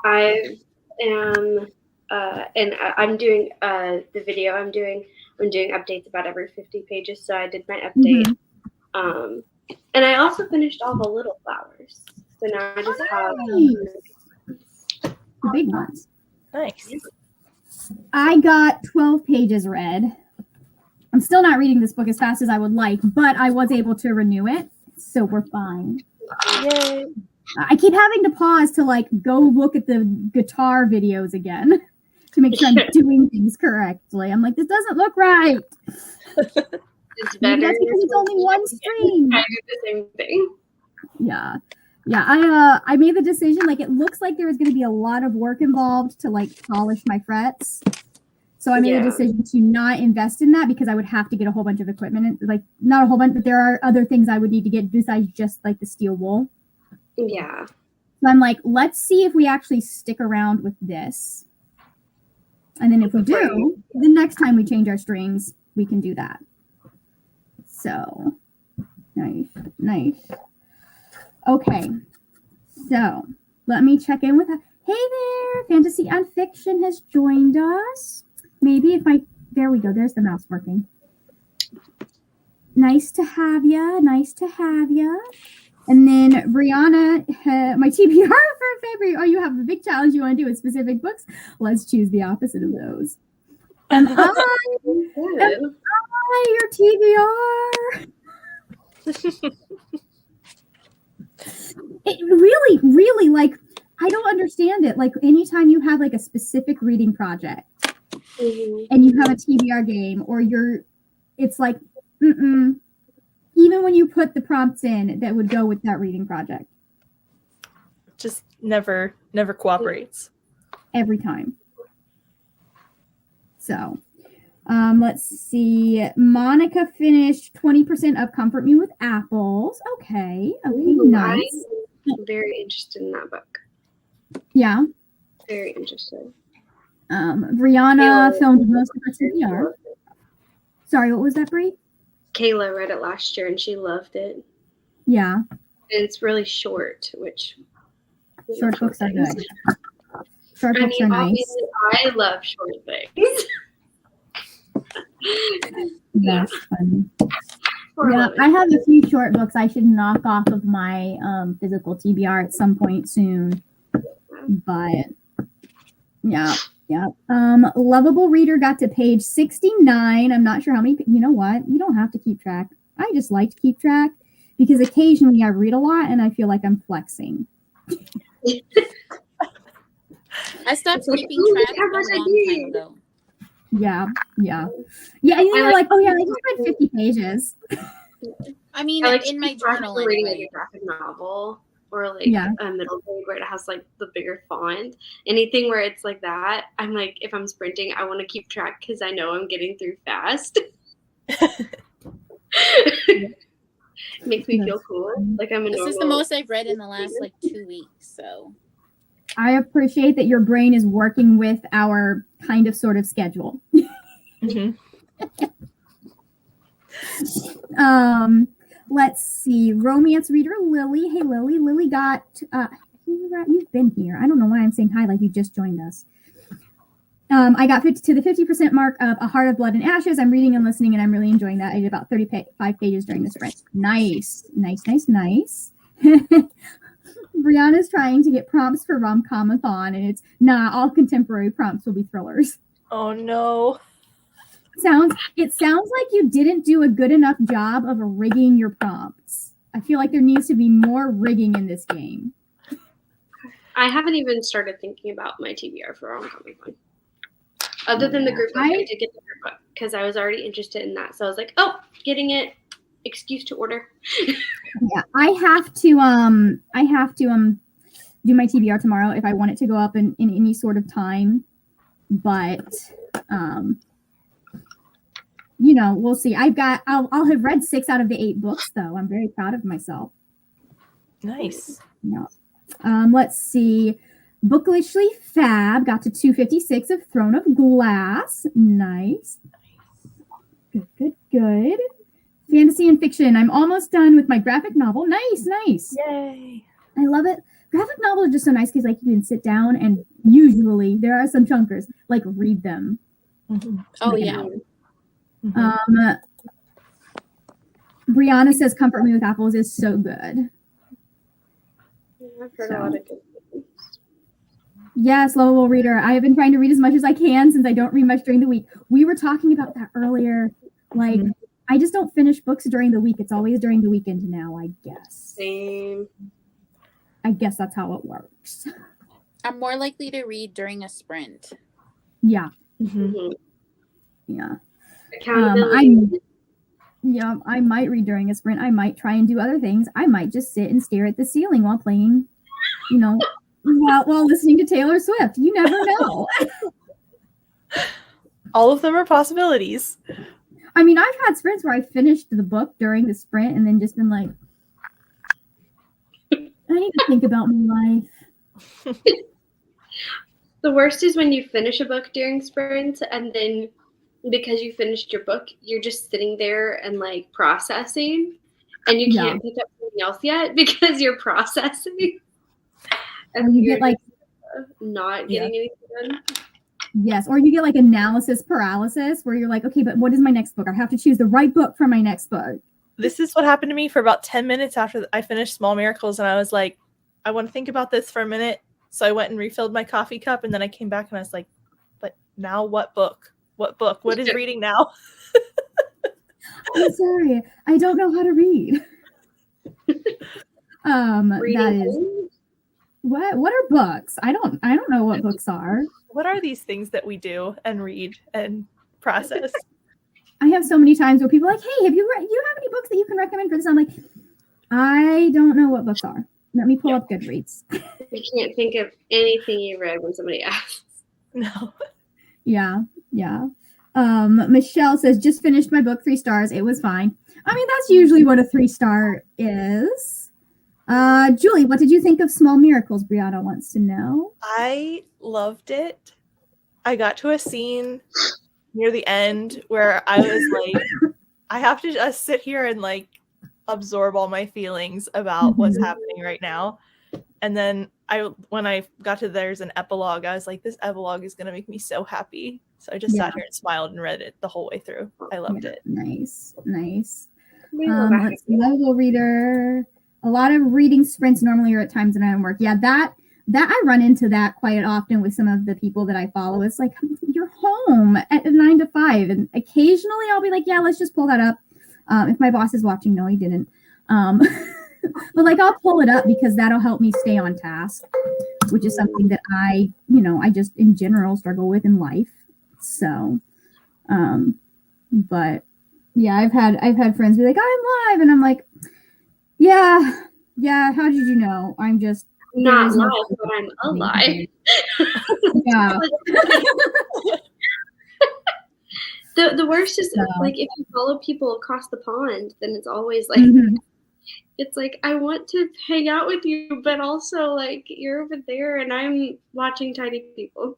I am, and I'm doing the video. I'm doing updates about every 50 pages. So I did my update. And I also finished all the Little Flowers. So now I just have the big ones. Nice. I got 12 pages read. I'm still not reading this book as fast as I would like, but I was able to renew it, so we're fine. Yay. I keep having to pause to like go look at the guitar videos again to make sure I'm doing things correctly. I'm like, this doesn't look right. It's Maybe better. that's because it's only one string. I do the same thing. Yeah. I made the decision, like, it looks like there was going to be a lot of work involved to like polish my frets. So I made a decision to not invest in that because I would have to get a whole bunch of equipment, and like not a whole bunch, but there are other things I would need to get besides just like the steel wool. Yeah. So I'm like, let's see if we actually stick around with this. And then if we do, the next time we change our strings, we can do that. So nice. Okay. So let me check in with her. Hey there, Fantasy and Fiction has joined us. Maybe there we go. There's the mouse working. Nice to have ya. And then Brianna, my TBR for February. Oh, you have a big challenge you want to do with specific books? Let's choose the opposite of those. And I your TBR. It really, like, I don't understand it. Like, anytime you have like a specific reading project and you have a TBR game, or it's like, even when you put the prompts in that would go with that reading project. Just never cooperates. Every time. So, let's see. Monica finished 20% of Comfort Me with Apples. Okay, nice. I'm very interested in that book. Yeah. Very interested. Brianna filmed most of her TBR. Sorry, what was that, Brie? Kayla read it last year and she loved it. Yeah. And it's really short, which short books are good. Short books are nice. Obviously, I love short things. That's funny. Yeah, I have a few short books I should knock off of my physical TBR at some point soon. But yeah. Lovable Reader got to page 69. I'm not sure how many. You know what? You don't have to keep track. I just like to keep track because occasionally I read a lot and I feel like I'm flexing. I stopped keeping track a long time ago. Yeah. And you're like, oh yeah, I just read 50 pages. I mean, I like in my journal reading anyway. like a graphic novel or like Yeah. a middle grade where it has like the bigger font. Anything where it's like that, I'm like, if I'm sprinting, I want to keep track because I know I'm getting through fast. Makes me feel cool, like I'm a This normal. is the most I've read in the last like 2 weeks. So I appreciate that your brain is working with our kind of sort of schedule. Mhm. Let's see. Romance reader Lily. Hey Lily. Lily got you've been here. I don't know why I'm saying hi like you just joined us. I got 50 to the 50% mark of A Heart of Blood and Ashes. I'm reading and listening, and I'm really enjoying that. I did about 35 pages during the sprint. Nice. Brianna's trying to get prompts for rom-com-a-thon, and it's all contemporary prompts will be thrillers. Oh no. It sounds like you didn't do a good enough job of rigging your prompts. I feel like there needs to be more rigging in this game. I haven't even started thinking about my TBR for rom-com. Other than the group book, I did get the group book because I was already interested in that. So I was like, oh, getting it. Excuse to order. Yeah, I have to do my TBR tomorrow if I want it to go up in any sort of time. But we'll see. I'll have read 6 out of the 8 books though. I'm very proud of myself. Nice. Yeah. Let's see. Bookishly Fab got to 256 of Throne of Glass. Nice. Good. Fantasy and fiction. I'm almost done with my graphic novel. Nice. Yay. I love it. Graphic novels are just so nice because like you can sit down and usually there are some chunkers like read them. Mm-hmm. oh yeah. Mm-hmm. Brianna says Comfort Me with Apples is so good. I've heard a lot of good things. Yes, lovable reader. I have been trying to read as much as I can since I don't read much during the week. We were talking about that earlier. Like, I just don't finish books during the week. It's always during the weekend now, I guess. Same. I guess that's how it works. I'm more likely to read during a sprint. Yeah. Mm-hmm. Yeah. Accountability. I might read during a sprint. I might try and do other things. I might just sit and stare at the ceiling while playing, while listening to Taylor Swift. You never know. All of them are possibilities. I mean, I've had sprints where I finished the book during the sprint and then just been like, I need to think about my life. The worst is when you finish a book during sprints and then because you finished your book, you're just sitting there and like processing and you can't pick up something else yet because you're processing. And you get like not getting anything done. Yes, or you get like analysis paralysis where you're like, okay, but what is my next book? I have to choose the right book for my next book. This is what happened to me for about 10 minutes after I finished Small Miracles, and I was like, I want to think about this for a minute. So I went and refilled my coffee cup, and then I came back and I was like, but now what book? What book? What is reading now? I'm sorry, I don't know how to read. That is what are books? I don't know what books are. What are these things that we do and read and process? I have so many times where people are like, hey, you have any books that you can recommend for this? I'm like, I don't know what books are. Let me pull up Goodreads. You can't think of anything you read when somebody asks. No. Yeah. Michelle says, just finished my book, 3 stars. It was fine. I mean, that's usually what a 3-star is. Julie, what did you think of Small Miracles? Brianna wants to know. I loved it. I got to a scene near the end where I was like, I have to just sit here and like absorb all my feelings about what's happening right now. And then when I got to there's an epilogue, I was like, this epilogue is going to make me so happy. So I just sat here and smiled and read it the whole way through. I loved it. Nice. Let's see, level reader. A lot of reading sprints normally are at times when I'm at work. Yeah, that I run into that quite often with some of the people that I follow. It's like, you're home at 9 to 5. And occasionally I'll be like, yeah, let's just pull that up. If my boss is watching, no, he didn't. But like, I'll pull it up because that'll help me stay on task, which is something that I just in general struggle with in life. So, but yeah, I've had friends be like, I'm live. And I'm like, yeah, Yeah, how did you know? I'm just I'm there not is no live, but I'm alive. Yeah. The worst is So, like if you follow people across the pond, then it's always like mhm. it's like I want to hang out with you, but also like you're over there and I'm watching tiny people.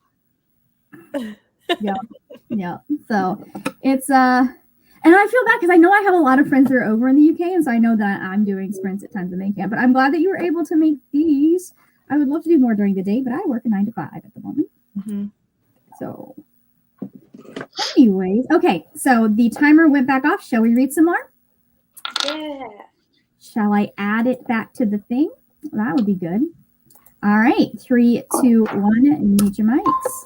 Yeah. So it's and I feel bad because I know I have a lot of friends that are over in the UK, and so I know that I'm doing sprints at times when they can't. But I'm glad that you were able to make these. I would love to do more during the day, but I work a 9 to 5 at the moment. Mhm. So anyways, okay. So the timer went back off. Shall we read some more? Yeah. Shall I add it back to the thing? That would be good. All right. 3, 2, 1. Mute your mics.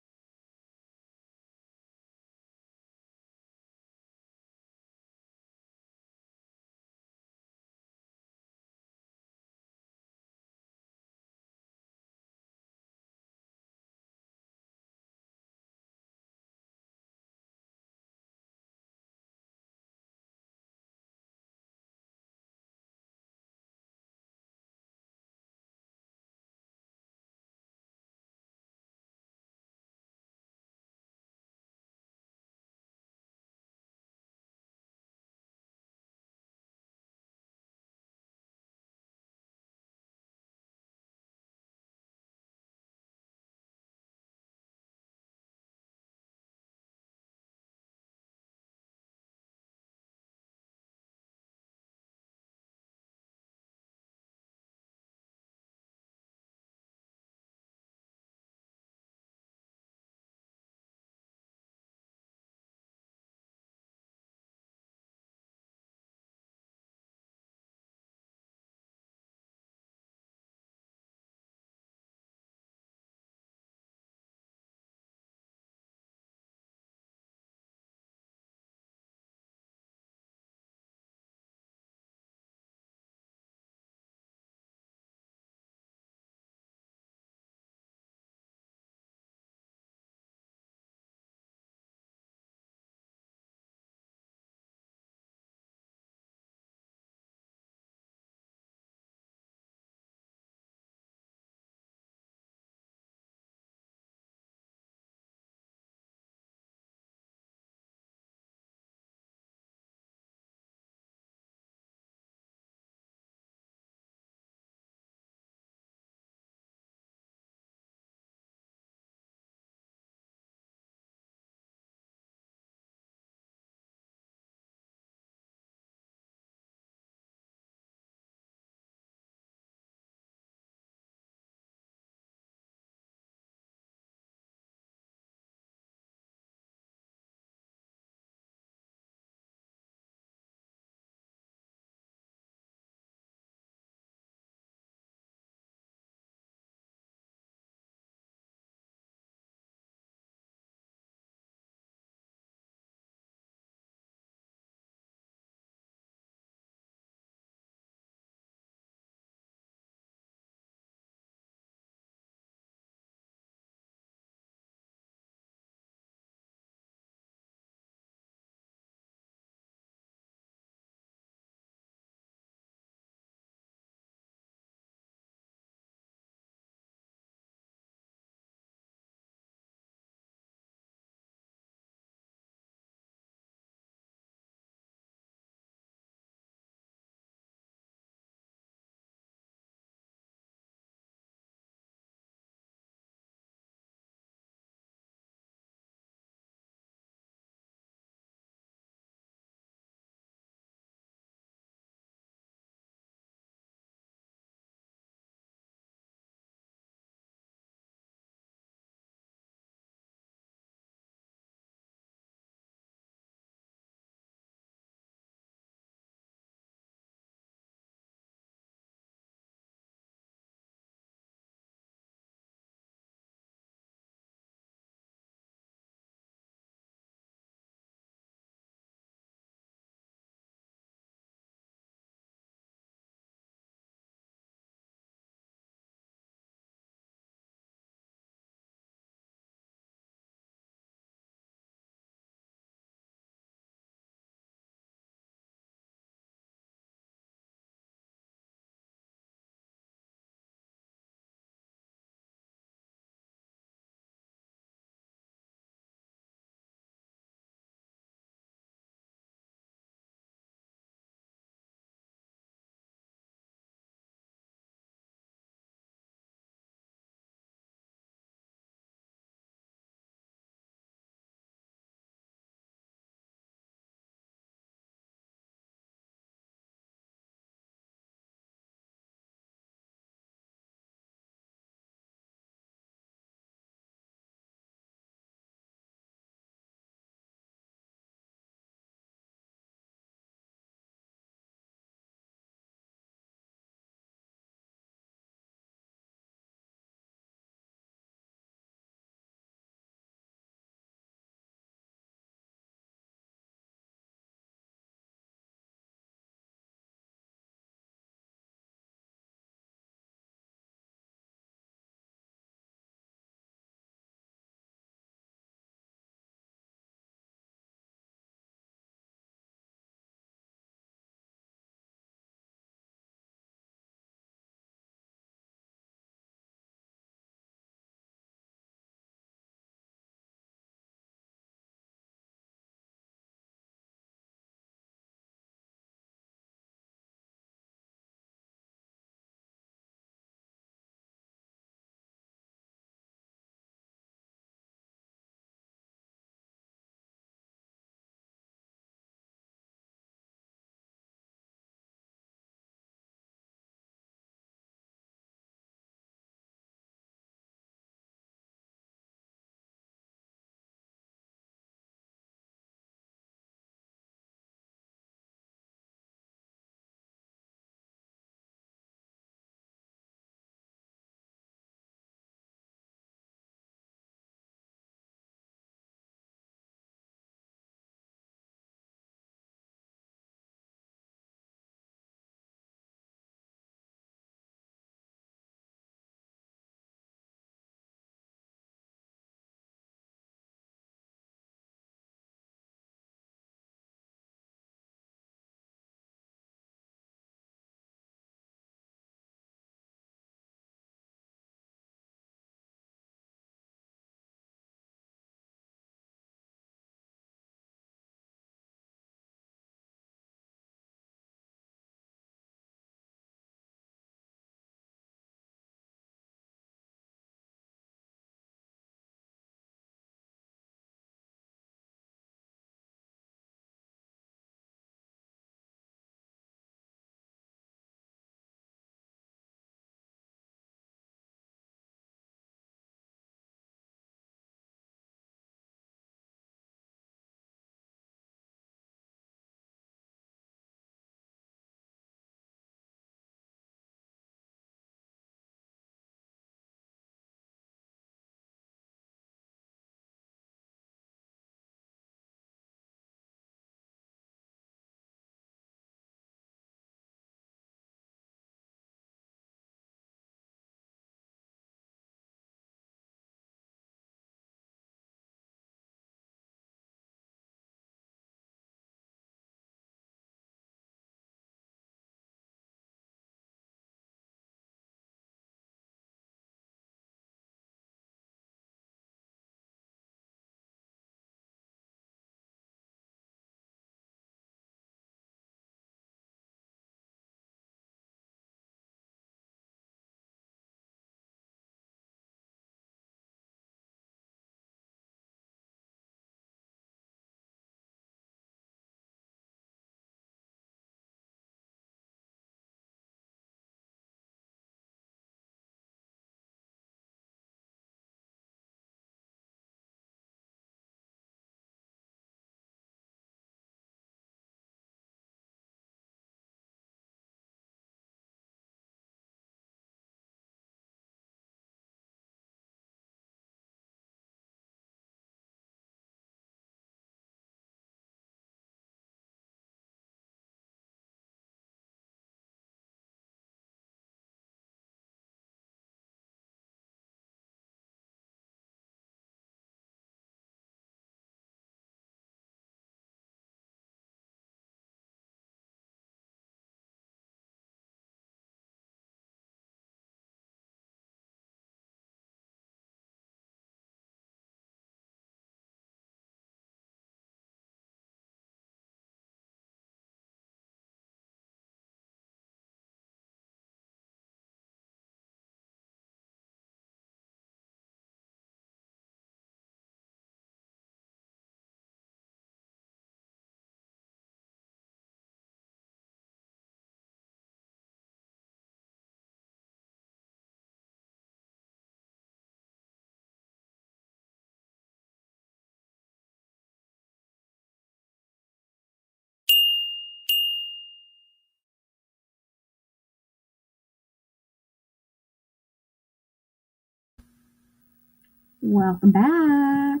Welcome back.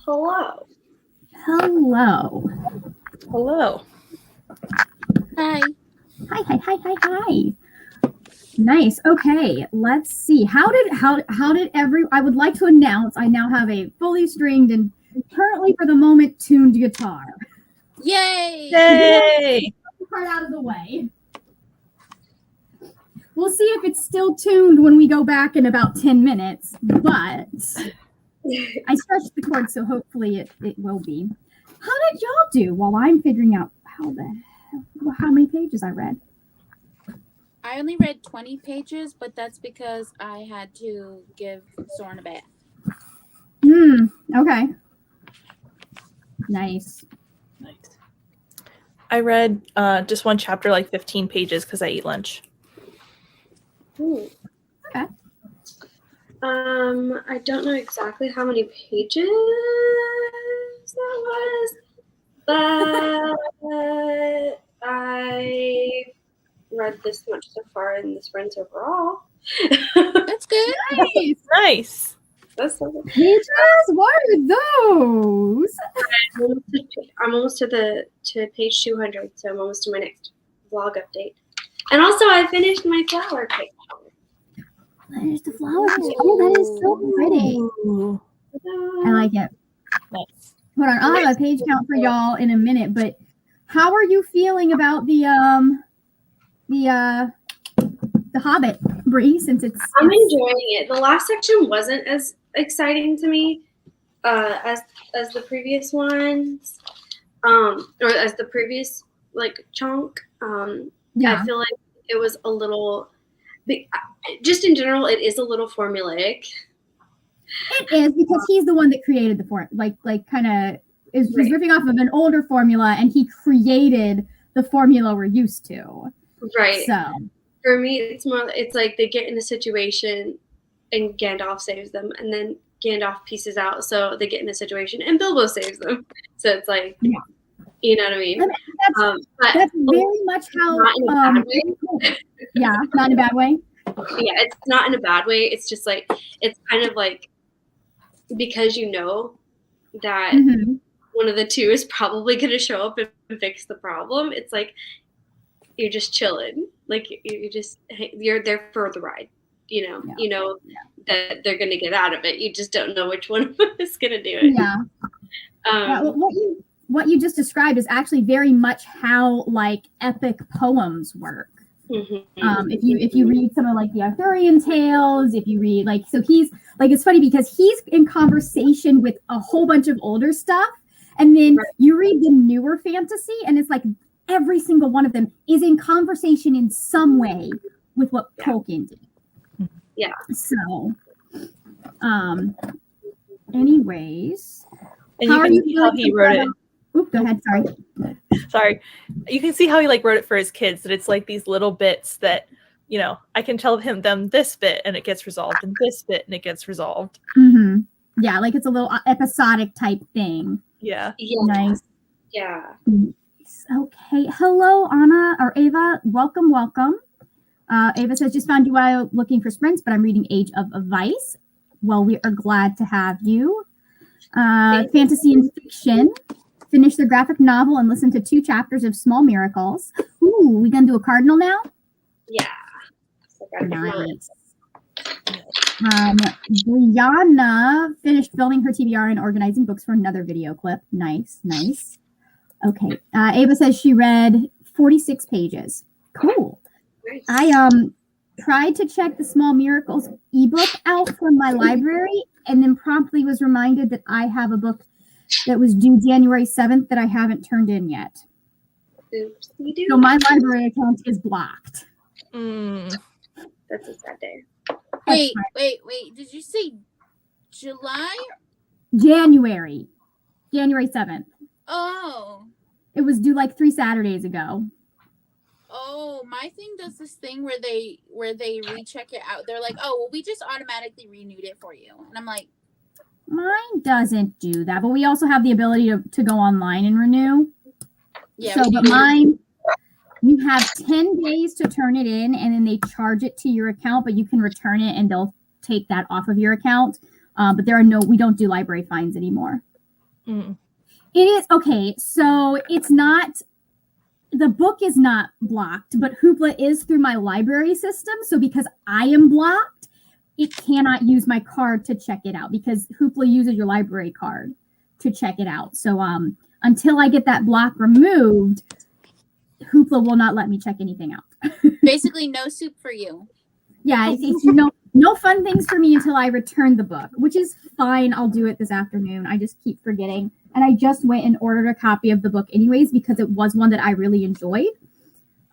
Hello. Hello. Hello. Hi. Hi. Nice. Okay, let's see. How did I would like to announce I now have a fully stringed and currently for the moment tuned guitar. Yay! Yay! Part out of the way. We'll see if it's still tuned when we go back in about 10 minutes, but I stretched the cord, so hopefully it will be. How did y'all do while I'm figuring out how many pages I read? I only read 20 pages, but that's because I had to give Soren a bath. Okay. Nice. I read just one chapter, like 15 pages, because I eat lunch. Ooh. Okay. I don't know exactly how many pages that was, but I read this much so far in the sprints overall. That's good. Nice. Nice. That's so good. Pages? What are those? I'm almost to page 200, so I'm almost to my next vlog update. And also, I finished my flower page. There's the flowers. Oh, that is so pretty. Ooh. I like it. Nice. Hold on, I'll have a page count for y'all in a minute, but how are you feeling about the Hobbit, Bree? Since it's I'm enjoying it. The last section wasn't as exciting to me as the previous ones, or as the previous like chunk. yeah. I feel like it was a little, just in general, it is a little formulaic. It is because he's the one that created the form, like kind of he's ripping off of an older formula, and he created the formula we're used to. Right. So for me, it's like they get in a situation, and Gandalf saves them, and then Gandalf pieces out, so they get in a situation, and Bilbo saves them. So it's like, Yeah. you know what I mean? That's But very much how. not in a bad way. Yeah, not in a bad way. Yeah, it's not in a bad way. It's just like, it's kind of like, because you know that Mhm. one of the two is probably going to show up and fix the problem. It's like you're just chilling, like you're there for the ride. Yeah. You know that they're going to get out of it. You just don't know which one of them is going to do it. Yeah. Yeah, what you just described is actually very much how like epic poems work. Mm-hmm. If you read some of like the Arthurian tales, if you read like, so he's like, it's funny because he's in conversation with a whole bunch of older stuff, and then you read the newer fantasy, and it's like every single one of them is in conversation in some way with what Tolkien did. Yeah. So, anyways, And how are you see how he wrote it. Oop, go ahead. Sorry. You can see how he like wrote it for his kids, that it's like these little bits that, you know, I can tell them this bit and it gets resolved, and this bit and it gets resolved. Mm-hmm. Yeah, like it's a little episodic type thing. Yeah. Nice. Yeah. Okay. Hello, Anna or Ava. Welcome. Ava says, just found you while looking for sprints, but I'm reading Age of Vice. Well, we are glad to have you. Fantasy and fiction. Finish the graphic novel and listen to 2 chapters of Small Miracles. Ooh, we gonna do a cardinal now? Yeah. So Nice. Brianna finished filming her TBR and organizing books for another video clip. Nice. Okay. Ava says she read 46 pages. Cool. Nice. I tried to check the Small Miracles ebook out from my library, and then promptly was reminded that I have a book that was due January 7th that I haven't turned in yet. Oops, you do. So my library account is blocked. That's a sad day. Wait. Did you say July? January 7th. Oh. It was due like 3 Saturdays ago. Oh, my thing does this thing where they recheck it out. They're like, oh, well, we just automatically renewed it for you. And I'm like, Mine doesn't do that, but we also have the ability to go online and renew. yeah. So, but mine, you have 10 days to turn it in, and then they charge it to your account, but you can return it and they'll take that off of your account. But we don't do library fines anymore. Mm. It is okay. So it's not, the book is not blocked, but Hoopla is through my library system. So because I am blocked, it cannot use my card to check it out because Hoopla uses your library card to check it out. So until I get that block removed, Hoopla will not let me check anything out. Basically, no soup for you. Yeah, it's no fun things for me until I return the book, which is fine. I'll do it this afternoon. I just keep forgetting. And I just went and ordered a copy of the book anyways because it was one that I really enjoyed.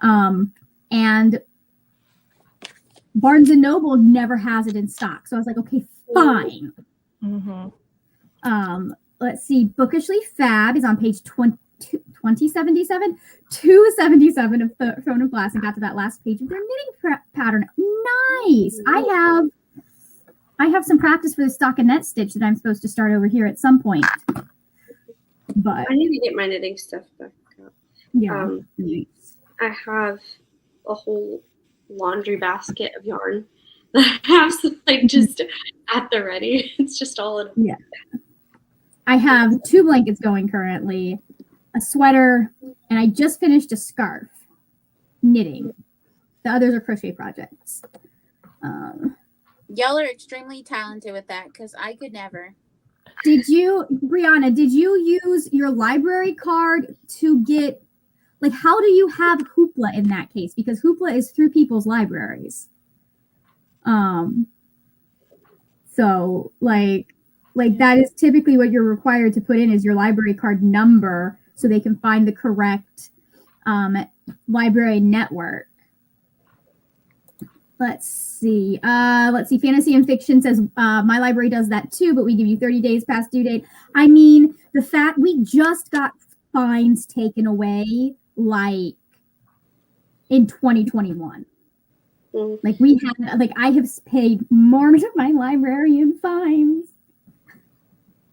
And Barnes & Noble never has it in stock. So I was like, okay, fine. Mm-hmm. Let's see. Bookishly Fab is on page 2077, 277 of the Throne of Glass, and got to that last page of their knitting pattern. Nice. I have some practice for the stockinette stitch that I'm supposed to start over here at some point. But I need to get my knitting stuff back up. yeah, I have a whole laundry basket of yarn that I have like just at the ready. It's just all in. Yeah. I have 2 blankets going currently, a sweater, and I just finished a scarf knitting. The others are crochet projects. Y'all are extremely talented with that because I could never. Brianna, did you use your library card to get, like, how do you have Hoopla in that case? Because Hoopla is through people's libraries. So like that is typically what you're required to put in is your library card number so they can find the correct library network. Let's see. Fantasy and Fiction says my library does that too, but we give you 30 days past due date. I mean, the fact we just got fines taken away like in 2021. Like we had, like I have paid more to my library in fines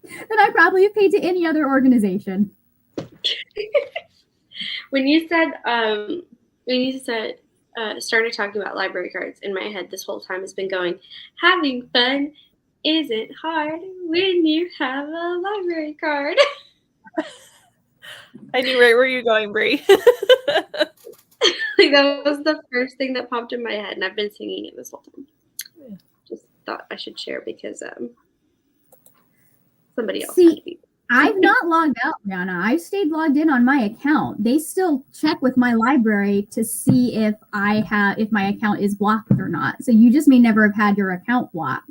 than I probably have paid to any other organization. When you started talking about library cards, in my head this whole time has been going, having fun isn't hard when you have a library card. I knew right where you're going, Brie. Like that was the first thing that popped in my head, and I've been singing it this whole time. Yeah. Just thought I should share because somebody else. See, I've not logged out, Brianna. I've stayed logged in on my account. They still check with my library to see if my account is blocked or not. So you just may never have had your account blocked.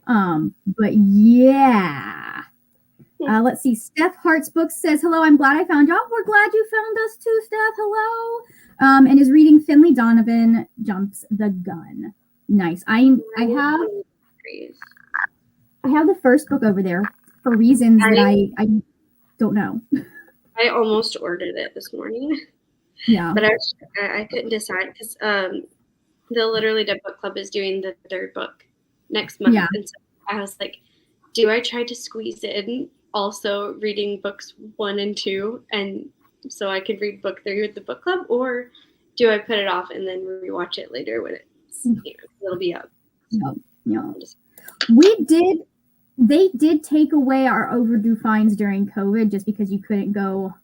But yeah. Let's see. Steph Hart's book says, hello, I'm glad I found y'all. We're glad you found us too, Steph. Hello. And is reading Finley Donovan Jumps the Gun. Nice. I have the first book over there for reasons that I don't know. I almost ordered it this morning. Yeah. But I couldn't decide because the Literally Dead Book Club is doing the 3rd book next month. Yeah. And so I was like, do I try to squeeze in also reading books 1 and 2 and so I could read book 3 with the book club, or do I put it off and then rewatch it later when it'll be up? No. They did take away our overdue fines during COVID just because you couldn't go.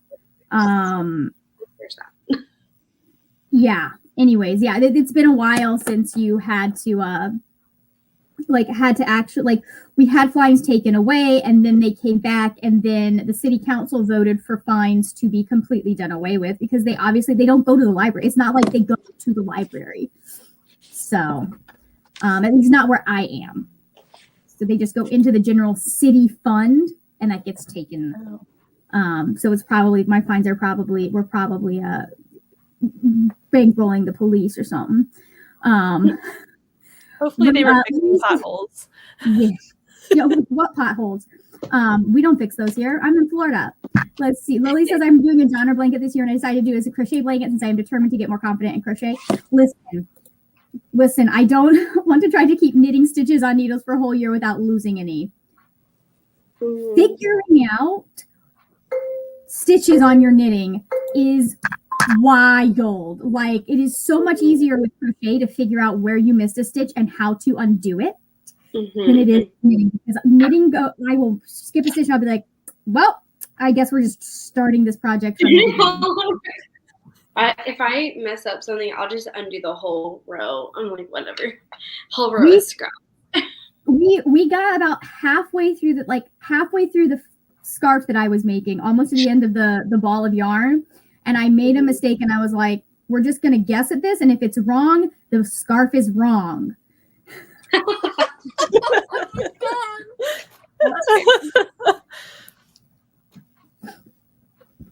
There's that. Yeah. Anyways, yeah, it's been a while since you had to actually, we had fines taken away and then they came back and then the city council voted for fines to be completely done away with because they don't go to the library. It's not like they go to the library. So, at least not where I am. So they just go into the general city fund and that gets taken. So it's probably, we're probably bankrolling the police or something. Hopefully they were fixing potholes. Yeah. What potholes? We don't fix those here. I'm in Florida. Let's see. Lily says I'm doing a genre blanket this year and I decided to do it as a crochet blanket since I am determined to get more confident in crochet. Listen, I don't want to try to keep knitting stitches on needles for a whole year without losing any. Figuring out stitches on your knitting is wild. Like it is so much easier with crochet to figure out where you missed a stitch and how to undo it than it is knitting. Because knitting, I will skip a stitch and I'll be like, well, I guess we're just starting this project from the beginning. If I mess up something, I'll just undo the whole row. I'm like, whatever. Whole row is scrap. We got about halfway through the scarf that I was making, almost to the end of the ball of yarn, and I made a mistake and I was like, we're just gonna guess at this, and if it's wrong, the scarf is wrong.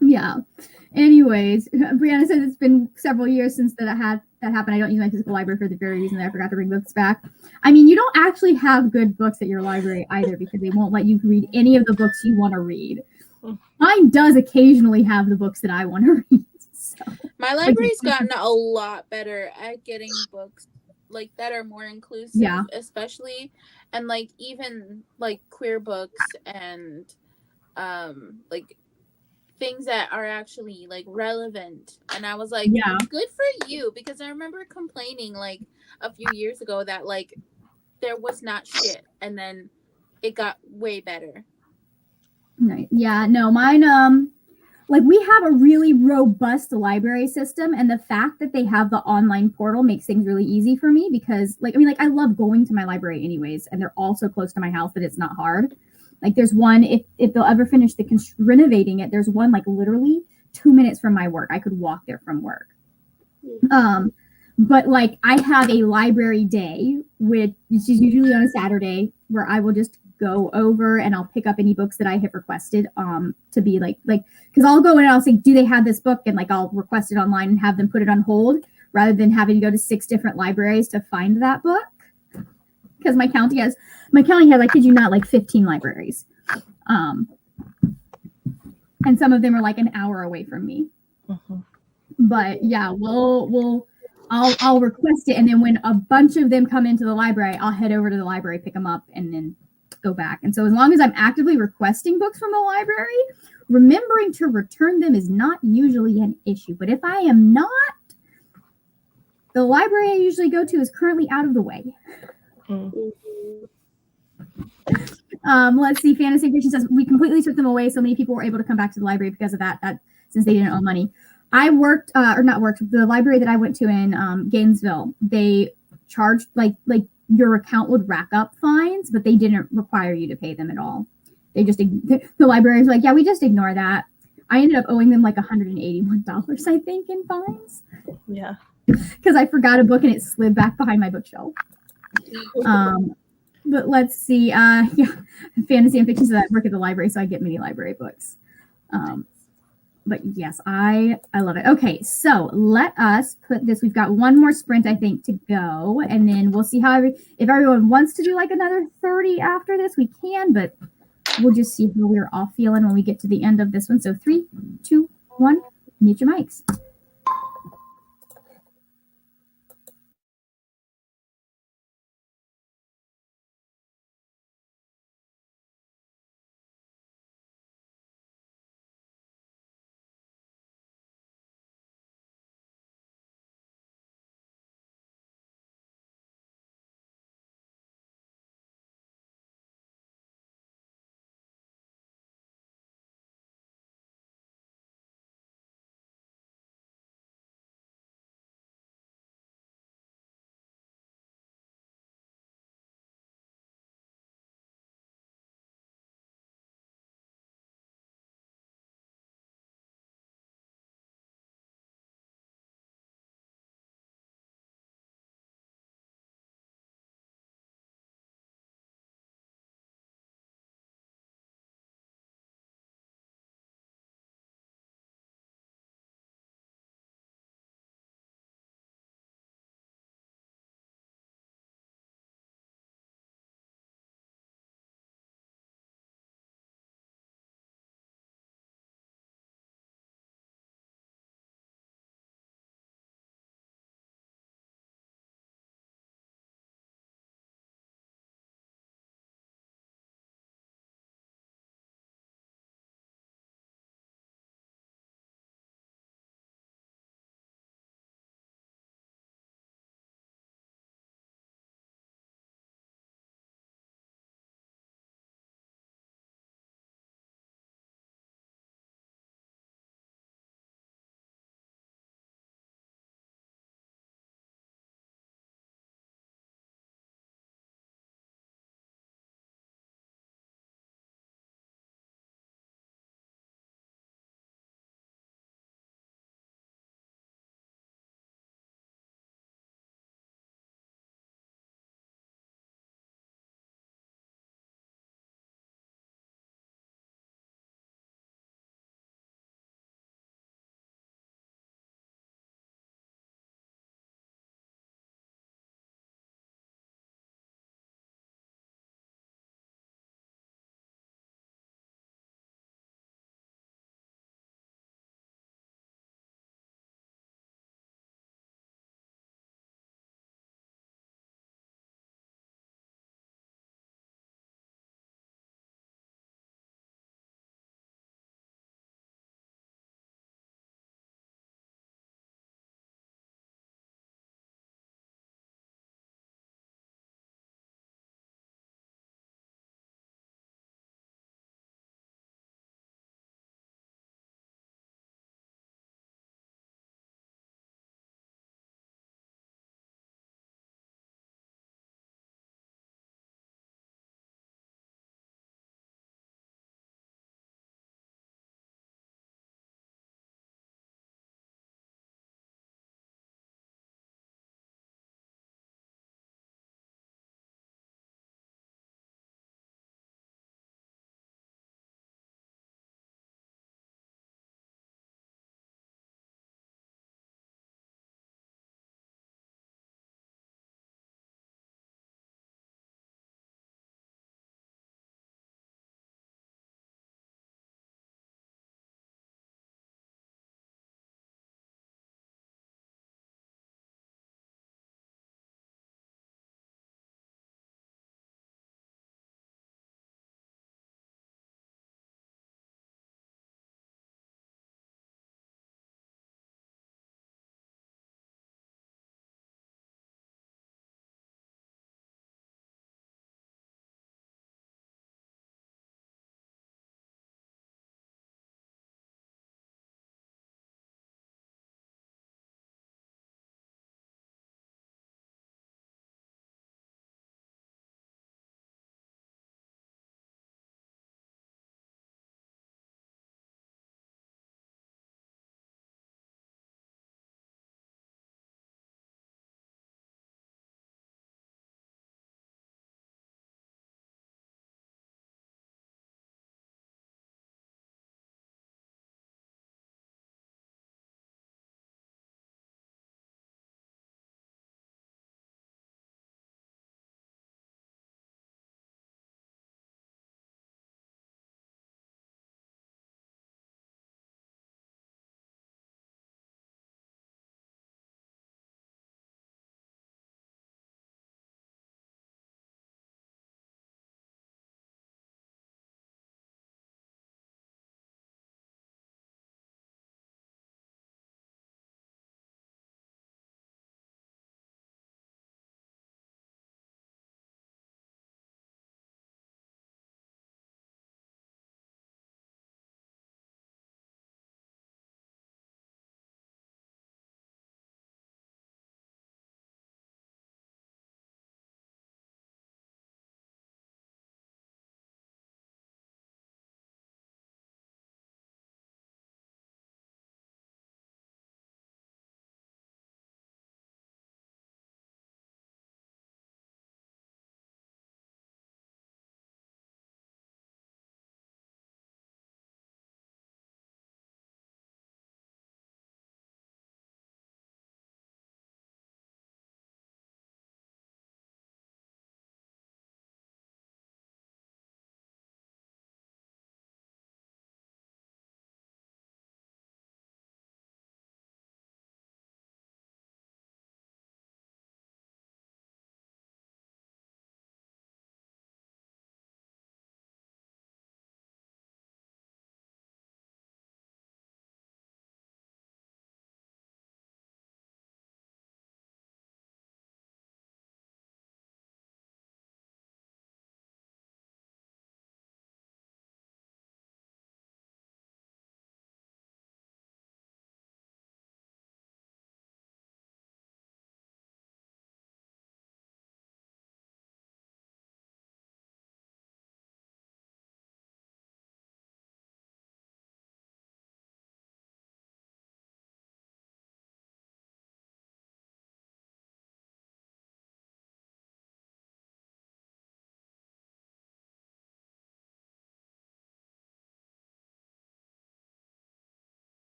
Yeah. Anyways, Brianna says it's been several years since that happened. I don't use my physical library for the very reason that I forgot to bring books back. I mean, you don't actually have good books at your library either because they won't let you read any of the books you want to read. Mine does occasionally have the books that I want to read. So. My library's gotten a lot better at getting books like that are more inclusive, especially, and like even like queer books and like things that are actually like relevant. And I was like, good for you, because I remember complaining like a few years ago that like there was not shit, and then it got way better. Right. Yeah, no, mine like we have a really robust library system, and the fact that they have the online portal makes things really easy for me because like I love going to my library anyways, and they're all so close to my house that it's not hard. Like there's one, if they'll ever finish renovating it, there's one like literally 2 minutes from my work. I could walk there from work. But like I have a library day, which is usually on a Saturday, where I will just go over and I'll pick up any books that I have requested to be like because I'll go in and I'll say, do they have this book? And like I'll request it online and have them put it on hold rather than having to go to 6 different libraries to find that book. Because my county has, I kid you not, like 15 libraries. And some of them are like an hour away from me. But yeah, I'll request it, and then when a bunch of them come into the library, I'll head over to the library, pick them up, and then go back. And so as long as I'm actively requesting books from the library, remembering to return them is not usually an issue. But if I am not, the library I usually go to is currently out of the way. Let's see. Fantasy Fiction says we completely took them away. So many people were able to come back to the library because of that since they didn't owe money. I worked the library that I went to in Gainesville. They charged like your account would rack up fines, but they didn't require you to pay them at all. They just the librarians were like, yeah, we just ignore that. I ended up owing them like $181, I think, in fines. Yeah, because I forgot a book and it slid back behind my bookshelf. But let's see. Yeah, fantasy and fiction says I work at the library, so I get many library books. But yes, I love it. Okay, so let us put this. We've got one more sprint, I think, to go, and then we'll see how if everyone wants to do like another 30 after this, we can. But we'll just see how we're all feeling when we get to the end of this one. So 3, 2, 1, mute your mics.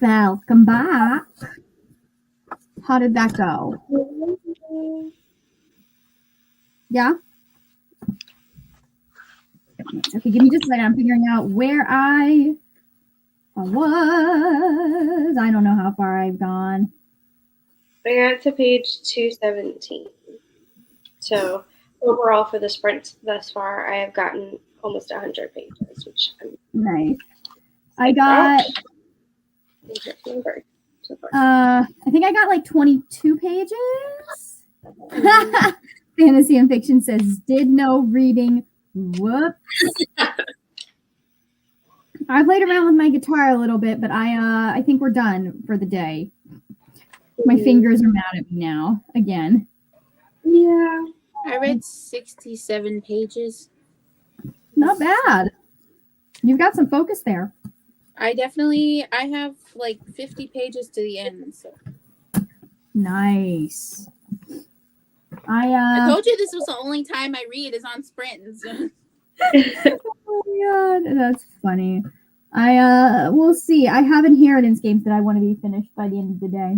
Welcome back. How did that go? Yeah? Okay, give me just a second. I'm figuring out where I was. I don't know how far I've gone. I got to page 217. So overall for the sprint thus far, I have gotten almost 100 pages, which I'm Nice. I got number so far. I think I got like 22 pages. Fantasy and Fiction says did no reading. Whoops. I played around with my guitar a little bit, but I think we're done for the day. My fingers are mad at me now again. Yeah. I read 67 pages. Not bad. You've got some focus there. I have like 50 pages to the end. So Nice. I told you this was the only time I read is on sprints. Oh my god, that's funny. We'll see. I have inheritance games that I want to be finished by the end of the day.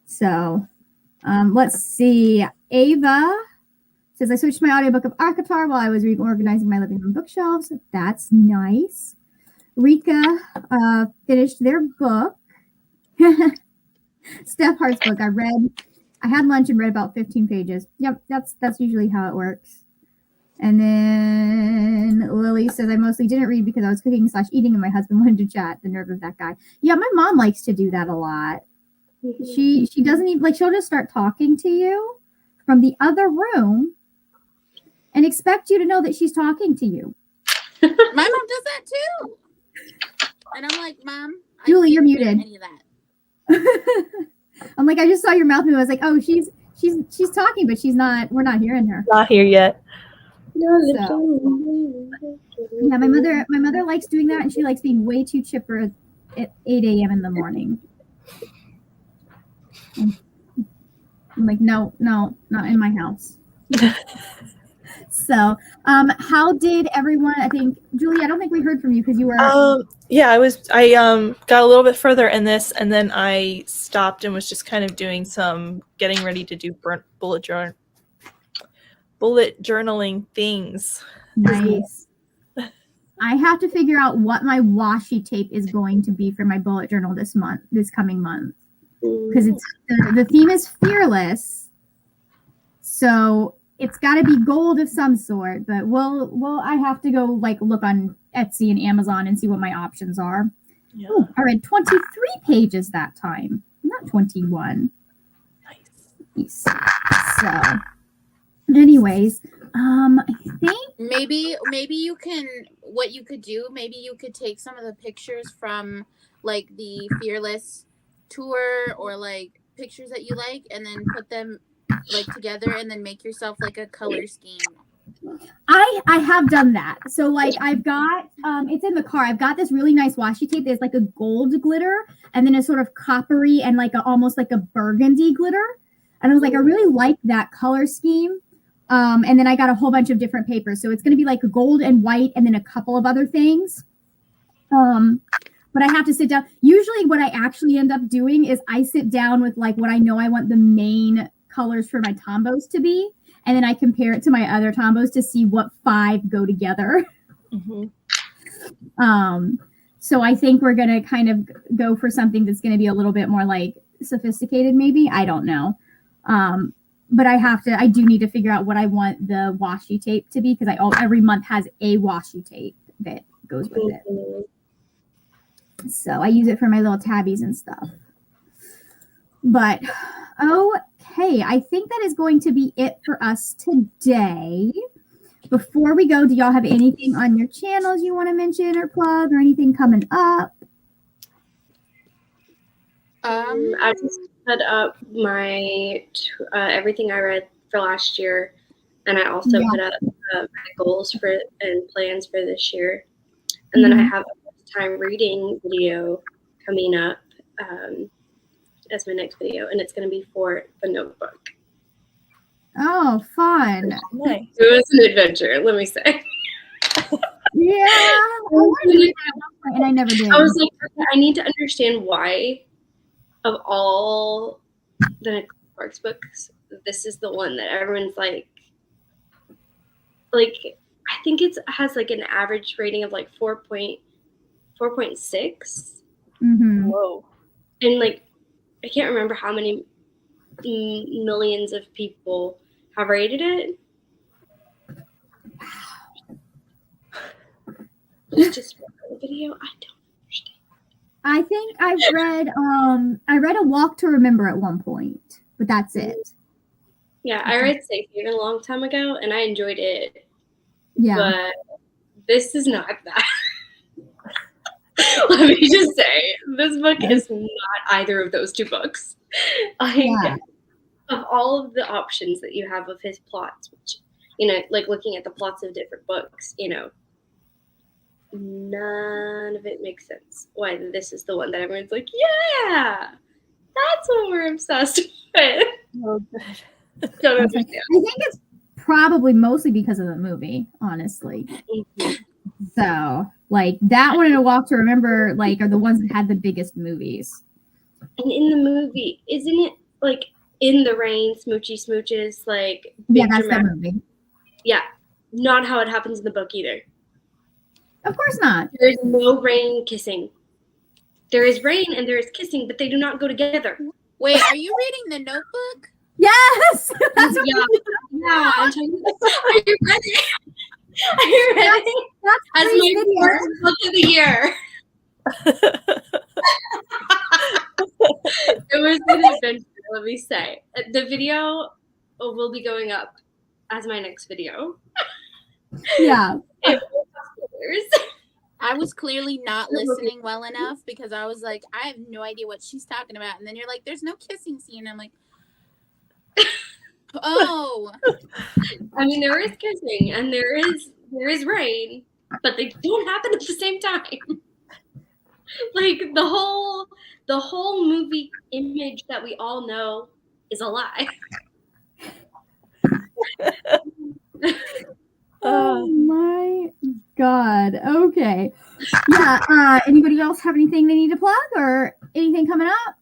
So, let's see. Ava says I switched my audiobook of Arcatar while I was reorganizing my living room bookshelves. That's nice. Rika finished their book. Steph Hart's book. I had lunch and read about 15 pages. Yep, that's usually how it works. And then Lily says I mostly didn't read because I was cooking / eating and my husband wanted to chat. The nerve of that guy. Yeah, my mom likes to do that a lot. She doesn't even like, she'll just start talking to you from the other room and expect you to know that she's talking to you. My mom does that too. And I'm like, Mom, Julie, you're muted. Any of that. I'm like, I just saw your mouth move. I was like, oh, she's talking, but she's not. We're not hearing her. Not here yet. So, yeah, my mother likes doing that, and she likes being way too chipper at 8 a.m. in the morning. I'm like, no, not in my house. So, how did everyone? I think Julie, I don't think we heard from you because you were. Yeah, I got a little bit further in this, and then I stopped and was just kind of doing some getting ready to do bullet journaling things. Nice. I have to figure out what my washi tape is going to be for my bullet journal this coming month, because it's the theme is fearless, so it's got to be gold of some sort. But I have to go like look on Etsy and Amazon and see what my options are. Yeah. Ooh, I read 23 pages that time, not 21. Nice. So, anyways, I think Maybe you can, what you could do, maybe you could take some of the pictures from like the Fearless tour or like pictures that you like and then put them like together and then make yourself like a color scheme. I have done that. So like I've got it's in the car. I've got this really nice washi tape that's like a gold glitter and then a sort of coppery and like almost like a burgundy glitter. And I was like, I really like that color scheme. And then I got a whole bunch of different papers. So it's going to be like a gold and white and then a couple of other things. But I have to sit down. Usually what I actually end up doing is I sit down with like what I know I want the main colors for my tombos to be. And then I compare it to my other tombos to see what 5 go together. Mm-hmm. So I think we're going to kind of go for something that's going to be a little bit more like sophisticated, maybe. I don't know. But I do need to figure out what I want the washi tape to be because every month has a washi tape that goes with it. So I use it for my little tabbies and stuff. But okay, I think that is going to be it for us today. Before we go, do y'all have anything on your channels you want to mention or plug or anything coming up? I just put up my everything I read for last year, and I also put up my goals and plans for this year. And then I have a first-time reading video coming up as my next video, and it's going to be for the Notebook. Oh, fun! Nice. It was an adventure, let me say. Yeah, I wanted to do that at one point, and I never did. I was like, I need to understand why, of all the Nicholas Sparks books, this is the one that everyone's like I think it has like an average rating of like 4.6, Mm-hmm. Whoa. and like I can't remember how many millions of people have rated it. It's just a video. I don't understand. I think I read A Walk to Remember at one point, but that's it. Yeah, I read Safe Haven a long time ago, and I enjoyed it. Yeah. But this is not that. Let me just say, this book is not either of those two books. Yeah. Of all of the options that you have of his plots, which, like looking at the plots of different books, none of it makes sense. Why this is the one that everyone's like, yeah, that's what we're obsessed with. Oh, good. Don't I understand. think it's probably mostly because of the movie, honestly. So, like, that one and A Walk to Remember, like, are the ones that had the biggest movies. And in the movie, isn't it like in the rain, smoochy smooches, like Yeah, big that's the dramatic? movie. Yeah, not how it happens in the book either. Of course not. There's no rain kissing. There is rain and there is kissing, but they do not go together. Wait, are you reading The Notebook? Yes! That's what Yeah. I'm telling you. Are you ready? Are you ready? that's As Grace my video. first book of the year. It was an adventure, let me say. The video will be going up as my next video. Yeah. It will have spoilers. I was clearly not listening well enough because I was like, I have no idea what she's talking about. And then you're like, there's no kissing scene. I'm like, oh. I mean, there is kissing and there is rain, but they don't happen at the same time. Like the whole movie image that we all know is a lie. Oh my God. Okay. Yeah. Anybody else have anything they need to plug or anything coming up?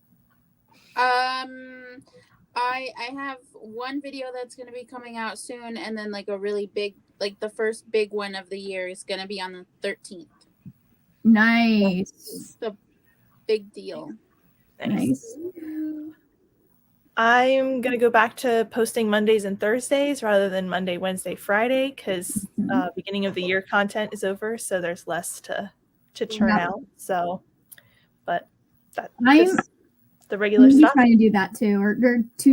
I have one video that's going to be coming out soon, and then like a really big, like the first big one of the year is going to be on the 13th. Nice. It's the big deal. Nice. I'm going to go back to posting Mondays and Thursdays rather than Monday, Wednesday, Friday because beginning of the year content is over. So there's less to churn Yep. out. So, but that's I'm just the regular I'm stuff. trying to do that too, or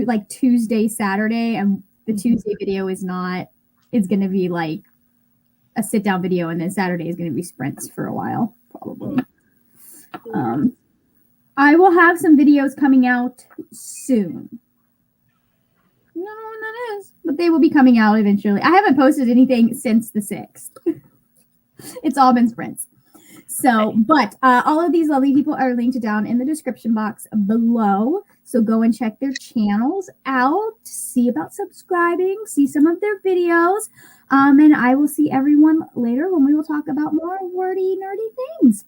like Tuesday, Saturday, and the Tuesday video is not. It's going to be like a sit down video, and then Saturday is going to be sprints for a while, probably. I will have some videos coming out soon. I don't know when that is, but they will be coming out eventually. I haven't posted anything since the 6th. It's all been sprints. So, but all of these lovely people are linked down in the description box below. So go and check their channels out, see about subscribing, see some of their videos. And I will see everyone later when we will talk about more wordy, nerdy things.